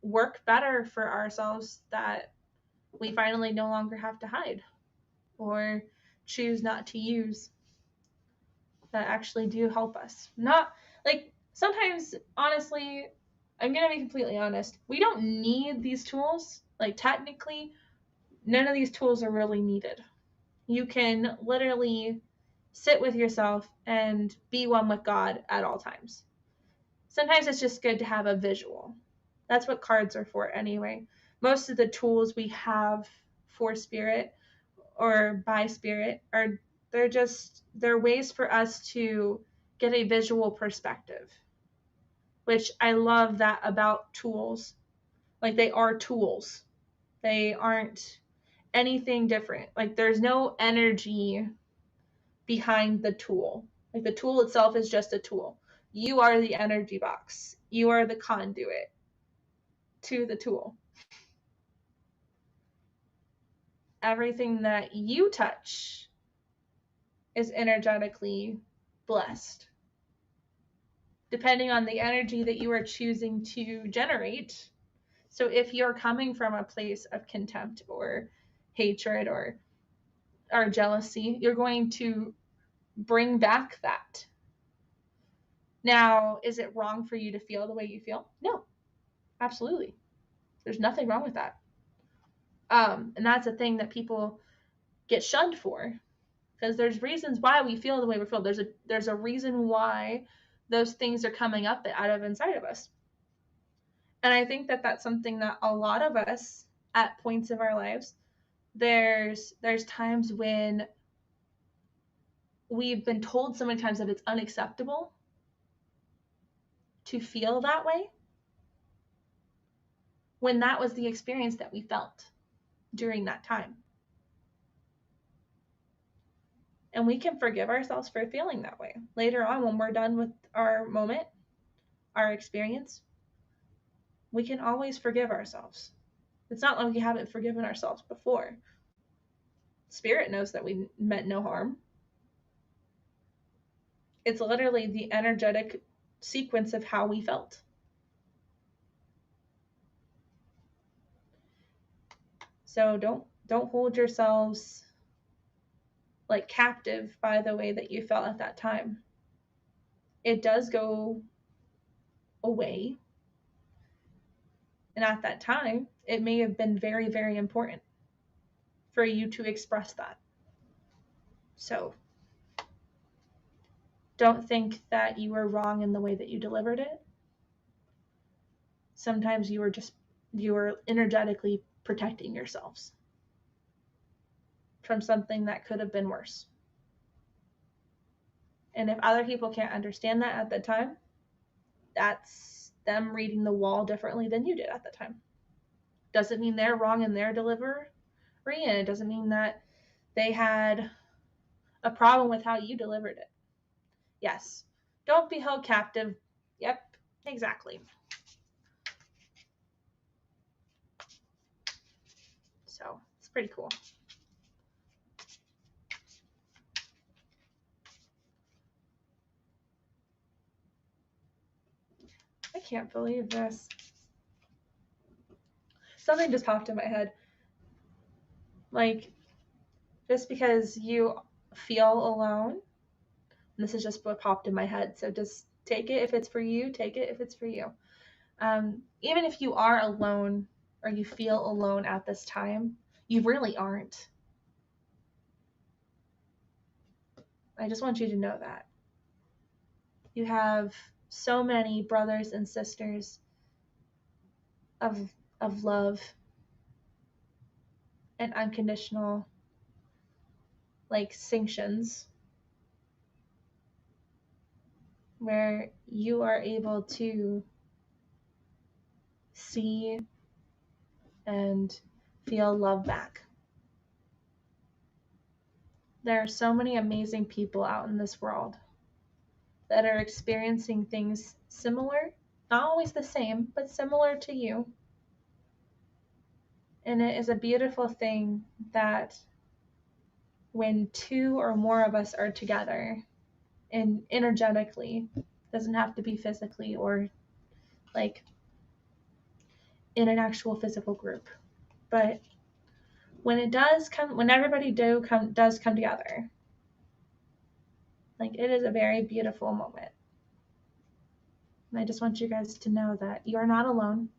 work better for ourselves that we finally no longer have to hide or choose not to use, that actually do help us. Not like sometimes, honestly, I'm going to be completely honest. We don't need these tools. Like, technically, none of these tools are really needed. You can literally sit with yourself and be one with God at all times. Sometimes it's just good to have a visual. That's what cards are for anyway. Most of the tools we have for spirit or by spirit they're ways for us to get a visual perspective, which I love that about tools. Like, they are tools. They aren't anything different. Like, there's no energy behind the tool. Like, the tool itself is just a tool. You are the energy box. You are the conduit to the tool. Everything that you touch is energetically blessed, depending on the energy that you are choosing to generate. So if you're coming from a place of contempt or hatred or jealousy, you're going to bring back that. Now, is it wrong for you to feel the way you feel? No, absolutely. There's nothing wrong with that. And that's a thing that people get shunned for, because there's reasons why we feel the way we feel. There's a reason why those things are coming up out of inside of us. And I think that that's something that a lot of us at points of our lives, there's times when we've been told so many times that it's unacceptable to feel that way, when that was the experience that we felt during that time. And we can forgive ourselves for feeling that way. Later on, when we're done with our moment, our experience, we can always forgive ourselves. It's not like we haven't forgiven ourselves before. Spirit knows that we meant no harm. It's literally the energetic sequence of how we felt. So don't hold yourselves like captive by the way that you felt at that time. It does go away. And at that time, it may have been very, very important for you to express that. So don't think that you were wrong in the way that you delivered it. Sometimes you were energetically protecting yourselves from something that could have been worse. And if other people can't understand that at the time, that's them reading the wall differently than you did at the time. Doesn't mean they're wrong in their delivery, and it doesn't mean that they had a problem with how you delivered it. Yes, don't be held captive. Yep, exactly. So it's pretty cool. I can't believe this. Something just popped in my head. Like, just because you feel alone. And this is just what popped in my head. So just take it if it's for you, take it if it's for you. Even if you are alone or you feel alone at this time, you really aren't. I just want you to know that. You have so many brothers and sisters of love and unconditional sanctions where you are able to see and feel love back. There are so many amazing people out in this world that are experiencing things similar, not always the same, but similar to you. And it is a beautiful thing that when two or more of us are together and energetically, doesn't have to be physically or like in an actual physical group, but when it does come, when everybody does come together, it is a very beautiful moment. And I just want you guys to know that you're not alone.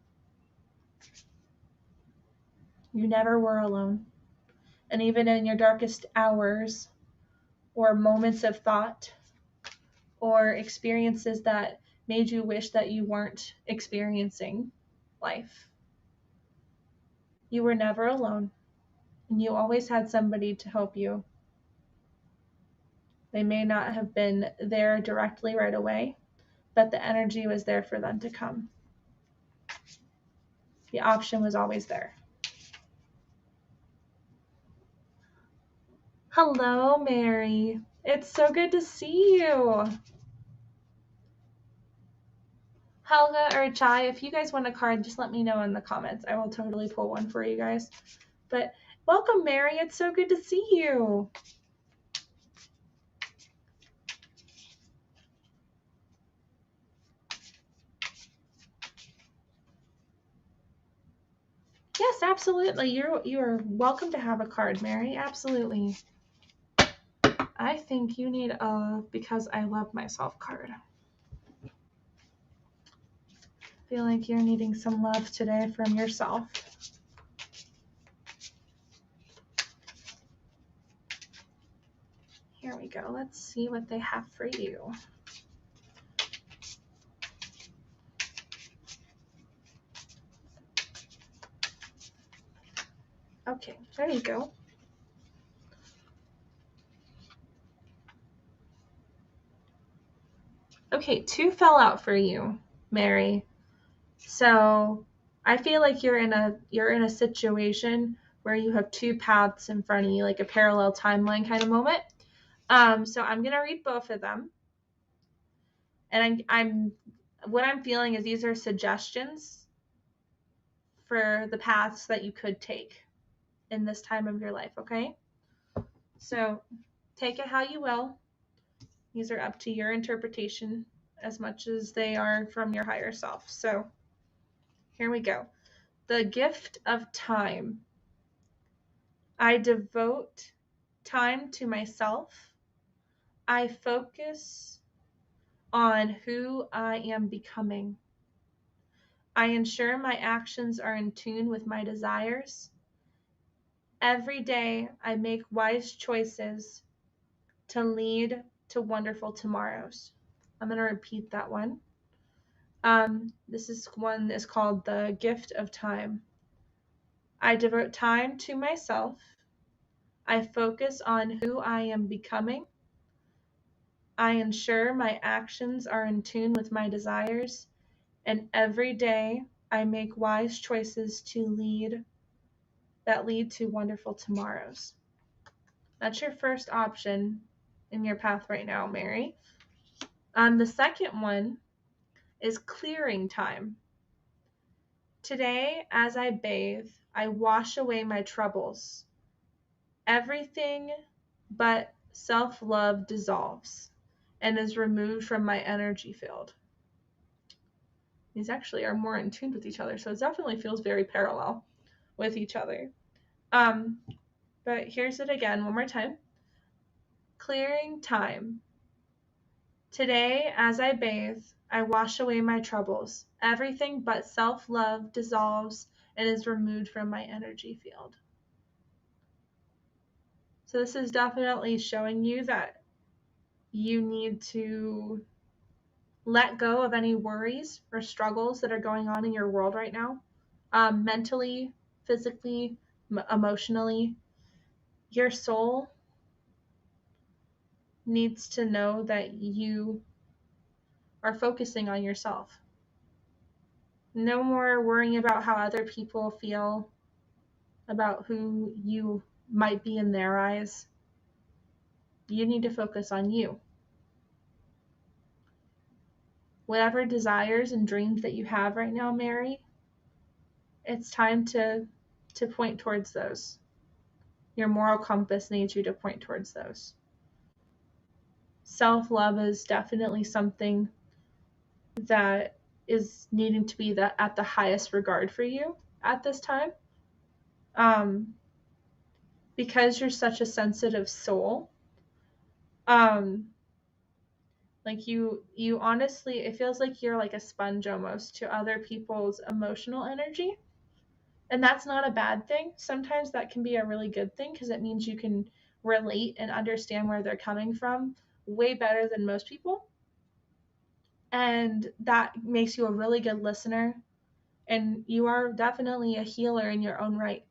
You never were alone. And even in your darkest hours or moments of thought or experiences that made you wish that you weren't experiencing life, you were never alone. And you always had somebody to help you. They may not have been there directly right away, but the energy was there for them to come. The option was always there. Hello, Mary. It's so good to see you. Helga or Chai, if you guys want a card, just let me know in the comments. I will totally pull one for you guys. But welcome, Mary. It's so good to see you. Yes, absolutely. You are welcome to have a card, Mary. Absolutely. I think you need a Because I Love Myself card. I feel like you're needing some love today from yourself. Here we go. Let's see what they have for you. Okay, there you go. Okay, 2 fell out for you, Mary. So I feel like you're in a situation where you have 2 paths in front of you, like a parallel timeline kind of moment. So I'm gonna read both of them, and what I'm feeling is these are suggestions for the paths that you could take in this time of your life. Okay, so take it how you will. These are up to your interpretation as much as they are from your higher self. So here we go. The gift of time. I devote time to myself. I focus on who I am becoming. I ensure my actions are in tune with my desires. Every day I make wise choices to lead to wonderful tomorrows. I'm going to repeat that one. This is one that's called the gift of time. I devote time to myself. I focus on who I am becoming. I ensure my actions are in tune with my desires. And every day I make wise choices that lead to wonderful tomorrows. That's your first option in your path right now, Mary. The second one is clearing time. Today, as I bathe, I wash away my troubles. Everything but self-love dissolves and is removed from my energy field. These actually are more in tune with each other, so it definitely feels very parallel with each other. But here's it again, one more time. Clearing time. Today, as I bathe, I wash away my troubles. Everything but self-love dissolves and is removed from my energy field. So this is definitely showing you that you need to let go of any worries or struggles that are going on in your world right now, mentally, physically, emotionally. Your soul needs to know that you are focusing on yourself. No more worrying about how other people feel about who you might be in their eyes. You need to focus on you. Whatever desires and dreams that you have right now, Mary, it's time to point towards those. Your moral compass needs you to point towards those. Self-love is definitely something that is needing to be at the highest regard for you at this time. Because you're such a sensitive soul, like you honestly, it feels like you're like a sponge almost to other people's emotional energy. And that's not a bad thing. Sometimes that can be a really good thing because it means you can relate and understand where they're coming from way better than most people. And that makes you a really good listener. And you are definitely a healer in your own right.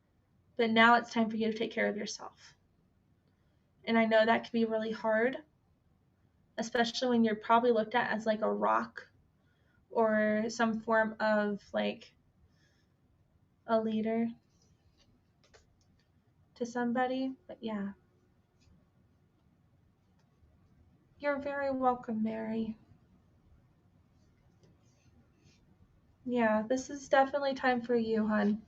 But now it's time for you to take care of yourself. And I know that can be really hard, especially when you're probably looked at as like a rock or some form of like a leader to somebody. But yeah, you're very welcome, Mary. Yeah, this is definitely time for you, hon.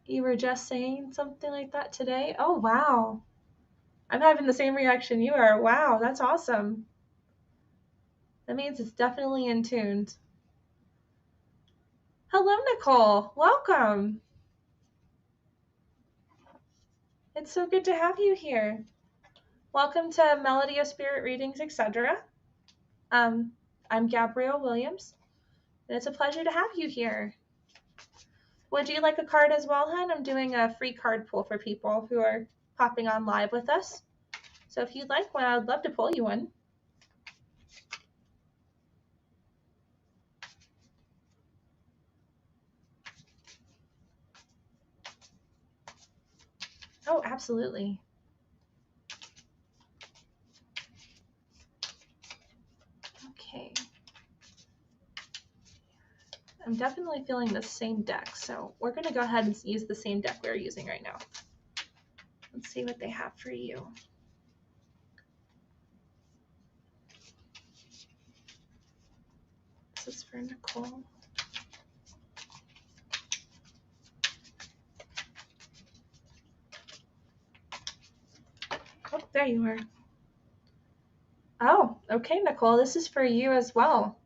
You were just saying something like that today? Oh, wow. I'm having the same reaction you are. Wow, that's awesome. That means it's definitely in tune. Hello, Nicole. Welcome. It's so good to have you here. Welcome to Melody of Spirit Readings, etc. I'm Gabrielle Williams, and it's a pleasure to have you here. Would you like a card as well, hun? I'm doing a free card pull for people who are popping on live with us. So if you'd like one, I would love to pull you one. Oh, absolutely. Okay. I'm definitely feeling the same deck, so we're going to go ahead and use the same deck we're using right now. Let's see what they have for you. This is for Nicole. Oh, there you are. Oh, okay, Nicole, this is for you as well.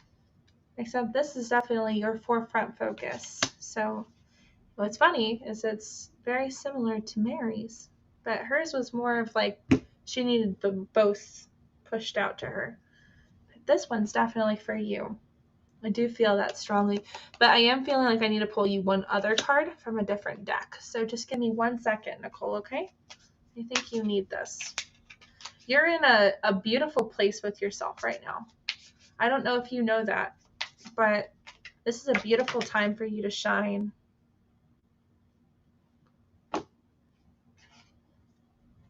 Except this is definitely your forefront focus. So what's funny is it's very similar to Mary's, but hers was more of like she needed them both pushed out to her. But this one's definitely for you. I do feel that strongly, but I am feeling like I need to pull you one other card from a different deck. So just give me 1 second, Nicole, okay? I think you need this. You're in a beautiful place with yourself right now. I don't know if you know that, but this is a beautiful time for you to shine.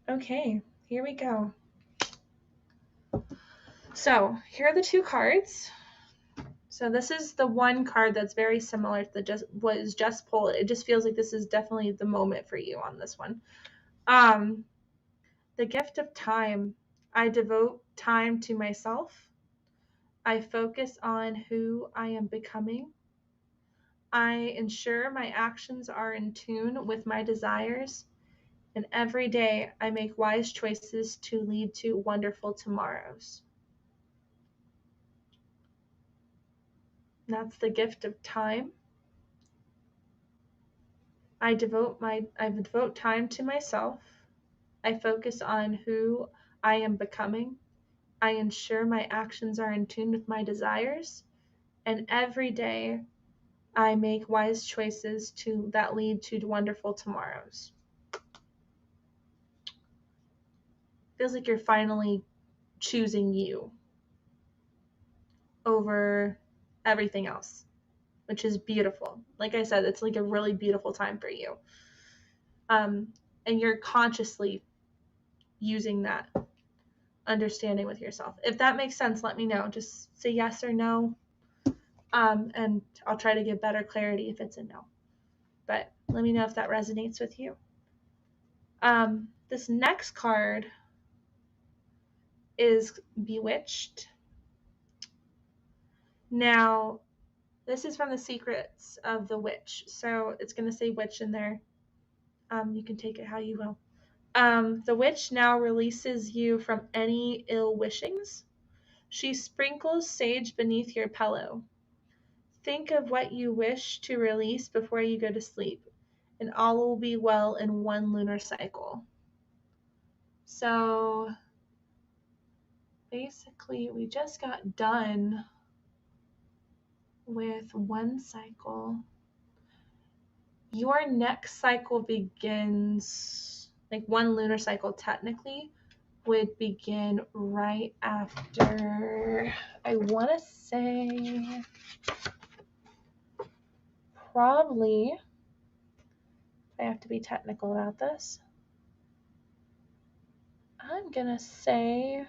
Okay, here we go. So here are the two cards. So this is the one card that's very similar to the was just pulled. It just feels like this is definitely the moment for you on this one. The gift of time. I devote time to myself. I focus on who I am becoming. I ensure my actions are in tune with my desires. And every day I make wise choices to lead to wonderful tomorrows. That's the gift of time. I devote time to myself. I focus on who I am becoming. I ensure my actions are in tune with my desires. And every day I make wise choices that lead to wonderful tomorrows. Feels like you're finally choosing you over everything else, which is beautiful. Like I said, it's like a really beautiful time for you. And you're consciously using that understanding with yourself. If that makes sense, let me know. Just say yes or no. And I'll try to give better clarity if it's a no. But let me know if that resonates with you. This next card is Bewitched. Now, this is from the Secrets of the Witch. So it's going to say witch in there. You can take it how you will. The witch now releases you from any ill wishings. She sprinkles sage beneath your pillow. Think of what you wish to release before you go to sleep, and all will be well in one lunar cycle. So basically, we just got done with one cycle. Your next cycle begins, like one lunar cycle technically, would begin right after, I want to say, probably, I have to be technical about this, I'm going to say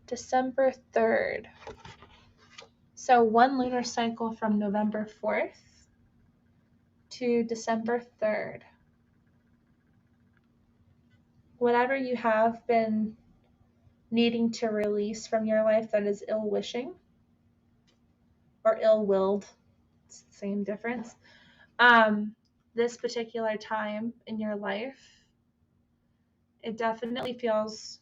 December 3rd. So one lunar cycle from November 4th to December 3rd. Whatever you have been needing to release from your life that is ill-wishing or ill-willed, it's the same difference. This particular time in your life, it definitely feels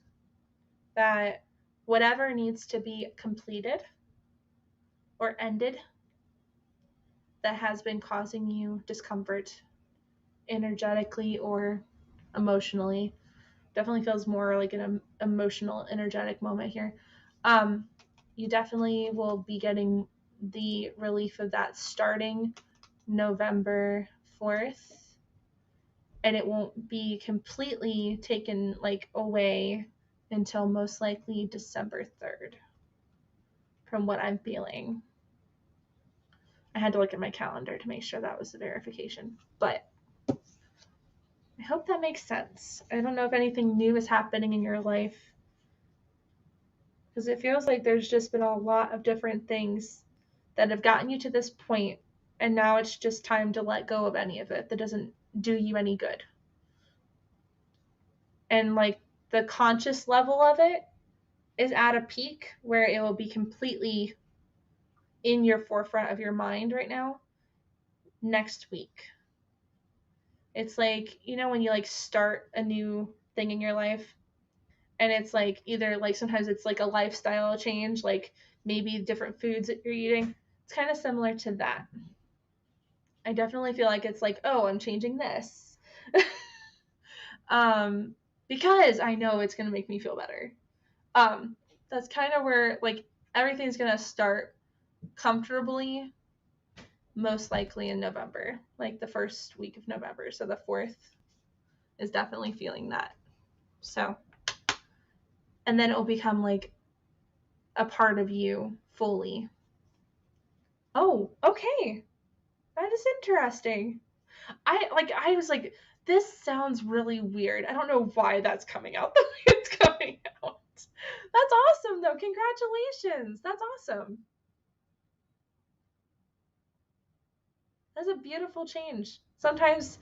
that whatever needs to be completed or ended that has been causing you discomfort energetically or emotionally, definitely feels more like an emotional, energetic moment here. You definitely will be getting the relief of that starting November 4th, and it won't be completely taken like away until most likely December 3rd, from what I'm feeling. I had to look at my calendar to make sure that was the verification, but I hope that makes sense. I don't know if anything new is happening in your life, because it feels like there's just been a lot of different things that have gotten you to this point, and now it's just time to let go of any of it that doesn't do you any good. And like the conscious level of it is at a peak where it will be completely in your forefront of your mind right now next week. It's like, you know, when you like start a new thing in your life, and it's like either like sometimes it's like a lifestyle change, like maybe different foods that you're eating. It's kind of similar to that. I definitely feel like it's like, oh, I'm changing this. Because I know it's going to make me feel better. That's kind of where like everything's going to start comfortably, most likely in November, like the first week of November. So the 4th is definitely feeling that. So, and then it will become like a part of you fully. Oh, okay. That is interesting. I was like, this sounds really weird. I don't know why that's coming out the way it's coming out. That's awesome though. Congratulations. That's awesome. That's a beautiful change. Sometimes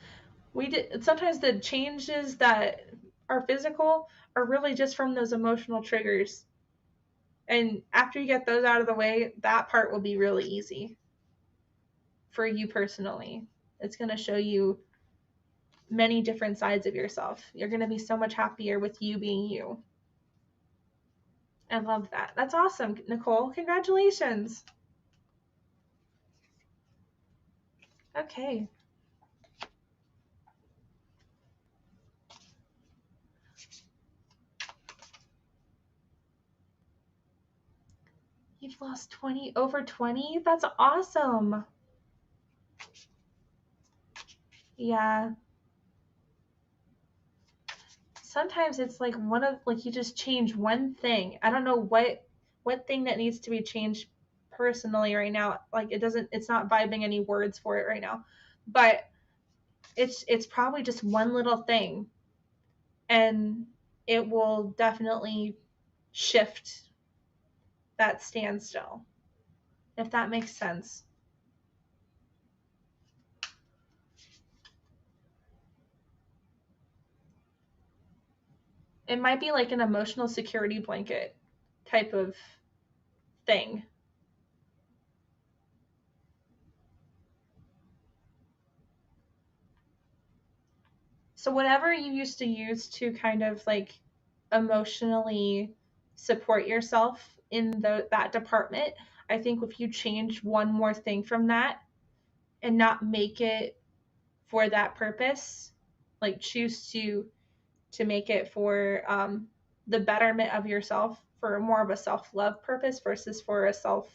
the changes that are physical are really just from those emotional triggers. And after you get those out of the way, that part will be really easy for you personally. It's going to show you many different sides of yourself. You're going to be so much happier with you being you. I love that. That's awesome, Nicole. Congratulations. Okay. You've lost over 20? That's awesome. Yeah. Sometimes it's like you just change one thing. I don't know what thing that needs to be changed personally right now. Like it's not vibing any words for it right now. But it's probably just one little thing, and it will definitely shift that standstill, if that makes sense. It might be like an emotional security blanket type of thing. So whatever you used to use to kind of like emotionally support yourself in that department, I think if you change one more thing from that and not make it for that purpose, like choose to make it for the betterment of yourself, for more of a self-love purpose versus for a self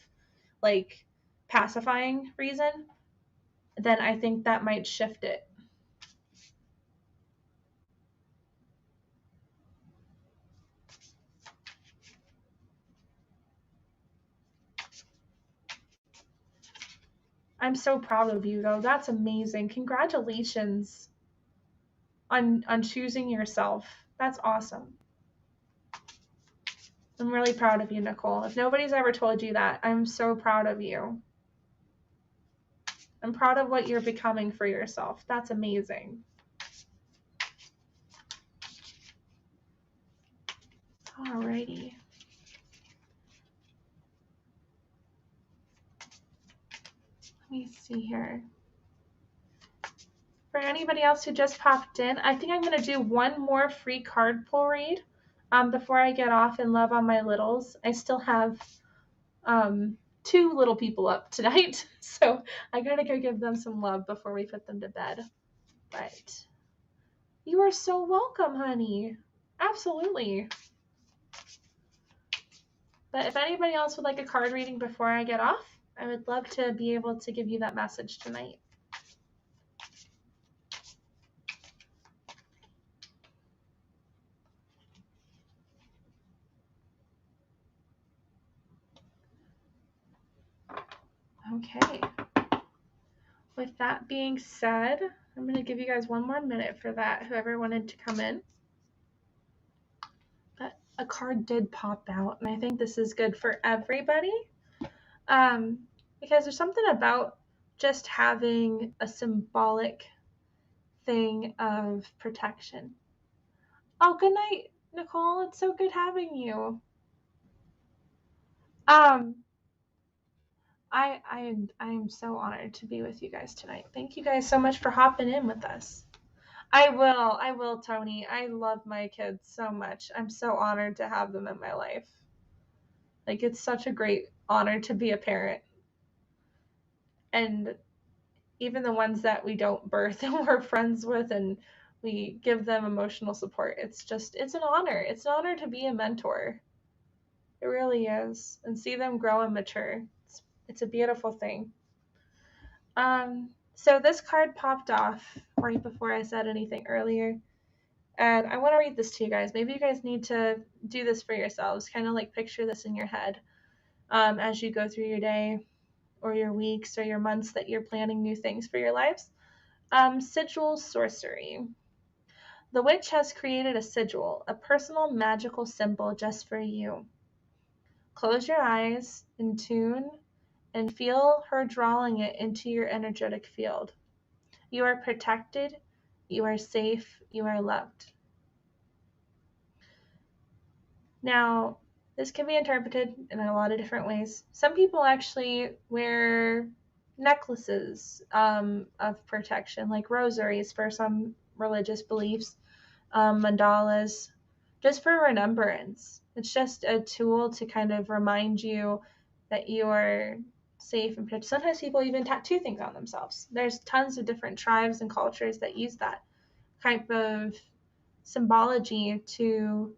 like pacifying reason, then I think that might shift it. I'm so proud of you though. That's amazing. Congratulations on choosing yourself. That's awesome. I'm really proud of you, Nicole. If nobody's ever told you that, I'm so proud of you. I'm proud of what you're becoming for yourself. That's amazing. Alrighty. Let me see here. For anybody else who just popped in, I think I'm going to do one more free card pull read before I get off and love on my littles. I still have 2 little people up tonight, so I gotta go give them some love before we put them to bed. But you are so welcome, honey. Absolutely. But if anybody else would like a card reading before I get off, I would love to be able to give you that message tonight. Okay. With that being said, I'm going to give you guys one more minute for that, whoever wanted to come in. But a card did pop out, and I think this is good for everybody. Because there's something about just having a symbolic thing of protection. Oh, good night, Nicole. It's so good having you. Um, I'm so honored to be with you guys tonight. Thank you guys so much for hopping in with us. I will, Tony. I love my kids so much. I'm so honored to have them in my life. Like, it's such a great honor to be a parent. And even the ones that we don't birth and we're friends with and we give them emotional support, it's an honor. It's an honor to be a mentor. It really is. And see them grow and mature. It's a beautiful thing. So this card popped off right before I said anything earlier. And I want to read this to you guys. Maybe you guys need to do this for yourselves. Kind of like picture this in your head as you go through your day or your weeks or your months that you're planning new things for your lives. Sigil sorcery. The witch has created a sigil, a personal magical symbol just for you. Close your eyes and tune and feel her drawing it into your energetic field. You are protected, you are safe, you are loved. Now, this can be interpreted in a lot of different ways. Some people actually wear necklaces of protection, like rosaries for some religious beliefs, mandalas, just for remembrance. It's just a tool to kind of remind you that you are safe and protected. Sometimes people even tattoo things on themselves. There's tons of different tribes and cultures that use that type of symbology to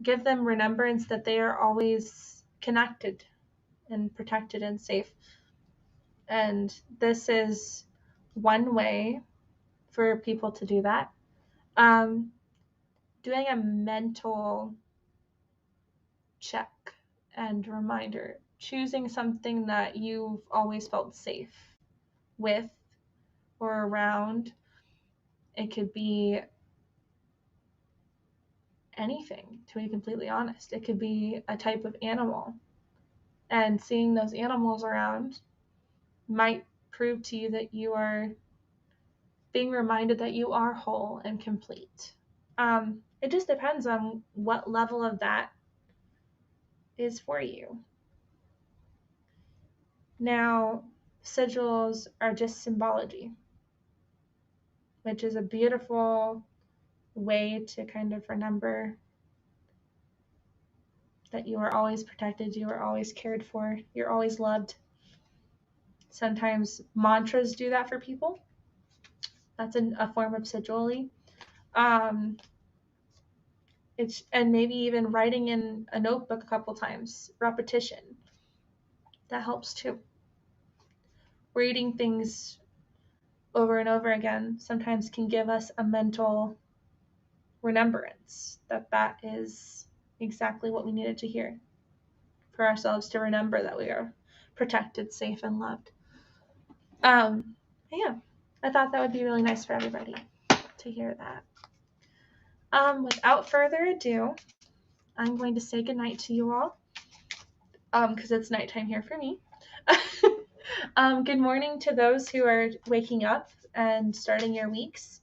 give them remembrance that they are always connected and protected and safe. And this is one way for people to do that. Doing a mental check and reminder, choosing something that you've always felt safe with or around. It could be anything, to be completely honest. It could be a type of animal. And seeing those animals around might prove to you that you are being reminded that you are whole and complete. It just depends on what level of that is for you. Now, sigils are just symbology, which is a beautiful way to kind of remember that you are always protected, you are always cared for, you're always loved. Sometimes mantras do that for people. That's a form of sigilly. And maybe even writing in a notebook a couple times, repetition. That helps too. Reading things over and over again sometimes can give us a mental remembrance that is exactly what we needed to hear for ourselves to remember that we are protected, safe, and loved. Yeah, I thought that would be really nice for everybody to hear that. Without further ado, I'm going to say goodnight to you all, because it's nighttime here for me. Good morning to those who are waking up and starting your weeks.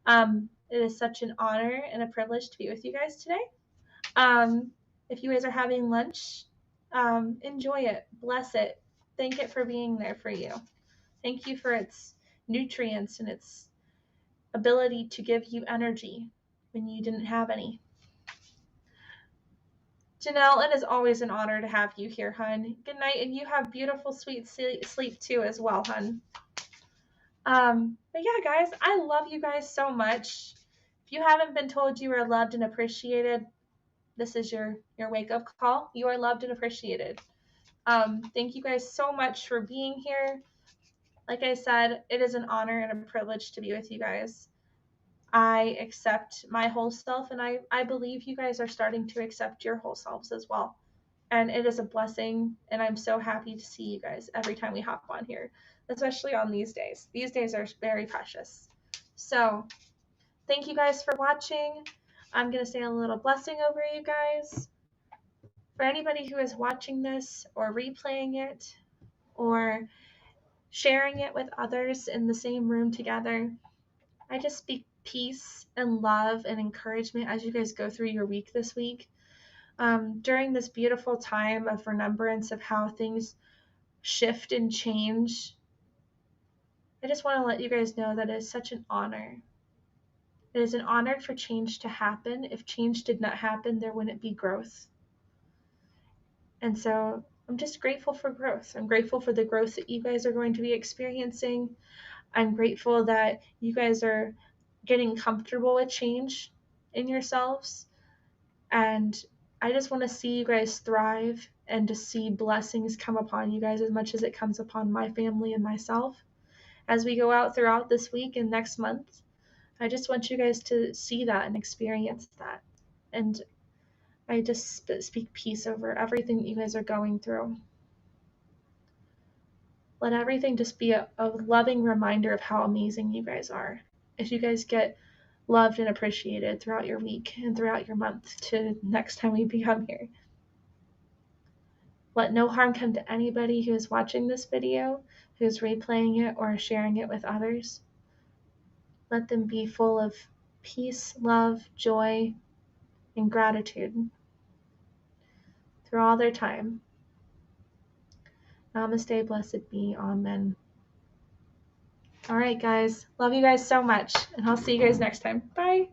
It is such an honor and a privilege to be with you guys today. If you guys are having lunch, enjoy it, bless it, thank it for being there for you. Thank you for its nutrients and its ability to give you energy when you didn't have any. Janelle, it is always an honor to have you here, hun. Good night, and you have beautiful, sweet sleep too as well, hun. But yeah, guys, I love you guys so much. If you haven't been told you are loved and appreciated, this is your wake-up call. You are loved and appreciated. Thank you guys so much for being here. Like I said, it is an honor and a privilege to be with you guys. I accept my whole self, and I believe you guys are starting to accept your whole selves as well. And it is a blessing, and I'm so happy to see you guys every time we hop on here, especially on these days. These days are very precious. So thank you guys for watching. I'm going to say a little blessing over you guys. For anybody who is watching this or replaying it or sharing it with others in the same room together, I just speak peace and love and encouragement as you guys go through your week this week. During this beautiful time of remembrance of how things shift and change, I just want to let you guys know that it is such an honor. It is an honor for change to happen. If change did not happen, there wouldn't be growth. And so I'm just grateful for growth. I'm grateful for the growth that you guys are going to be experiencing. I'm grateful that you guys are getting comfortable with change in yourselves. And I just want to see you guys thrive and to see blessings come upon you guys as much as it comes upon my family and myself. As we go out throughout this week and next month, I just want you guys to see that and experience that. And I just speak peace over everything that you guys are going through. Let everything just be a loving reminder of how amazing you guys are. If you guys get loved and appreciated throughout your week and throughout your month to next time we become here. Let no harm come to anybody who is watching this video, who is replaying it or sharing it with others. Let them be full of peace, love, joy, and gratitude through all their time. Namaste, blessed be, amen. All right, guys. Love you guys so much, and I'll see you guys next time. Bye.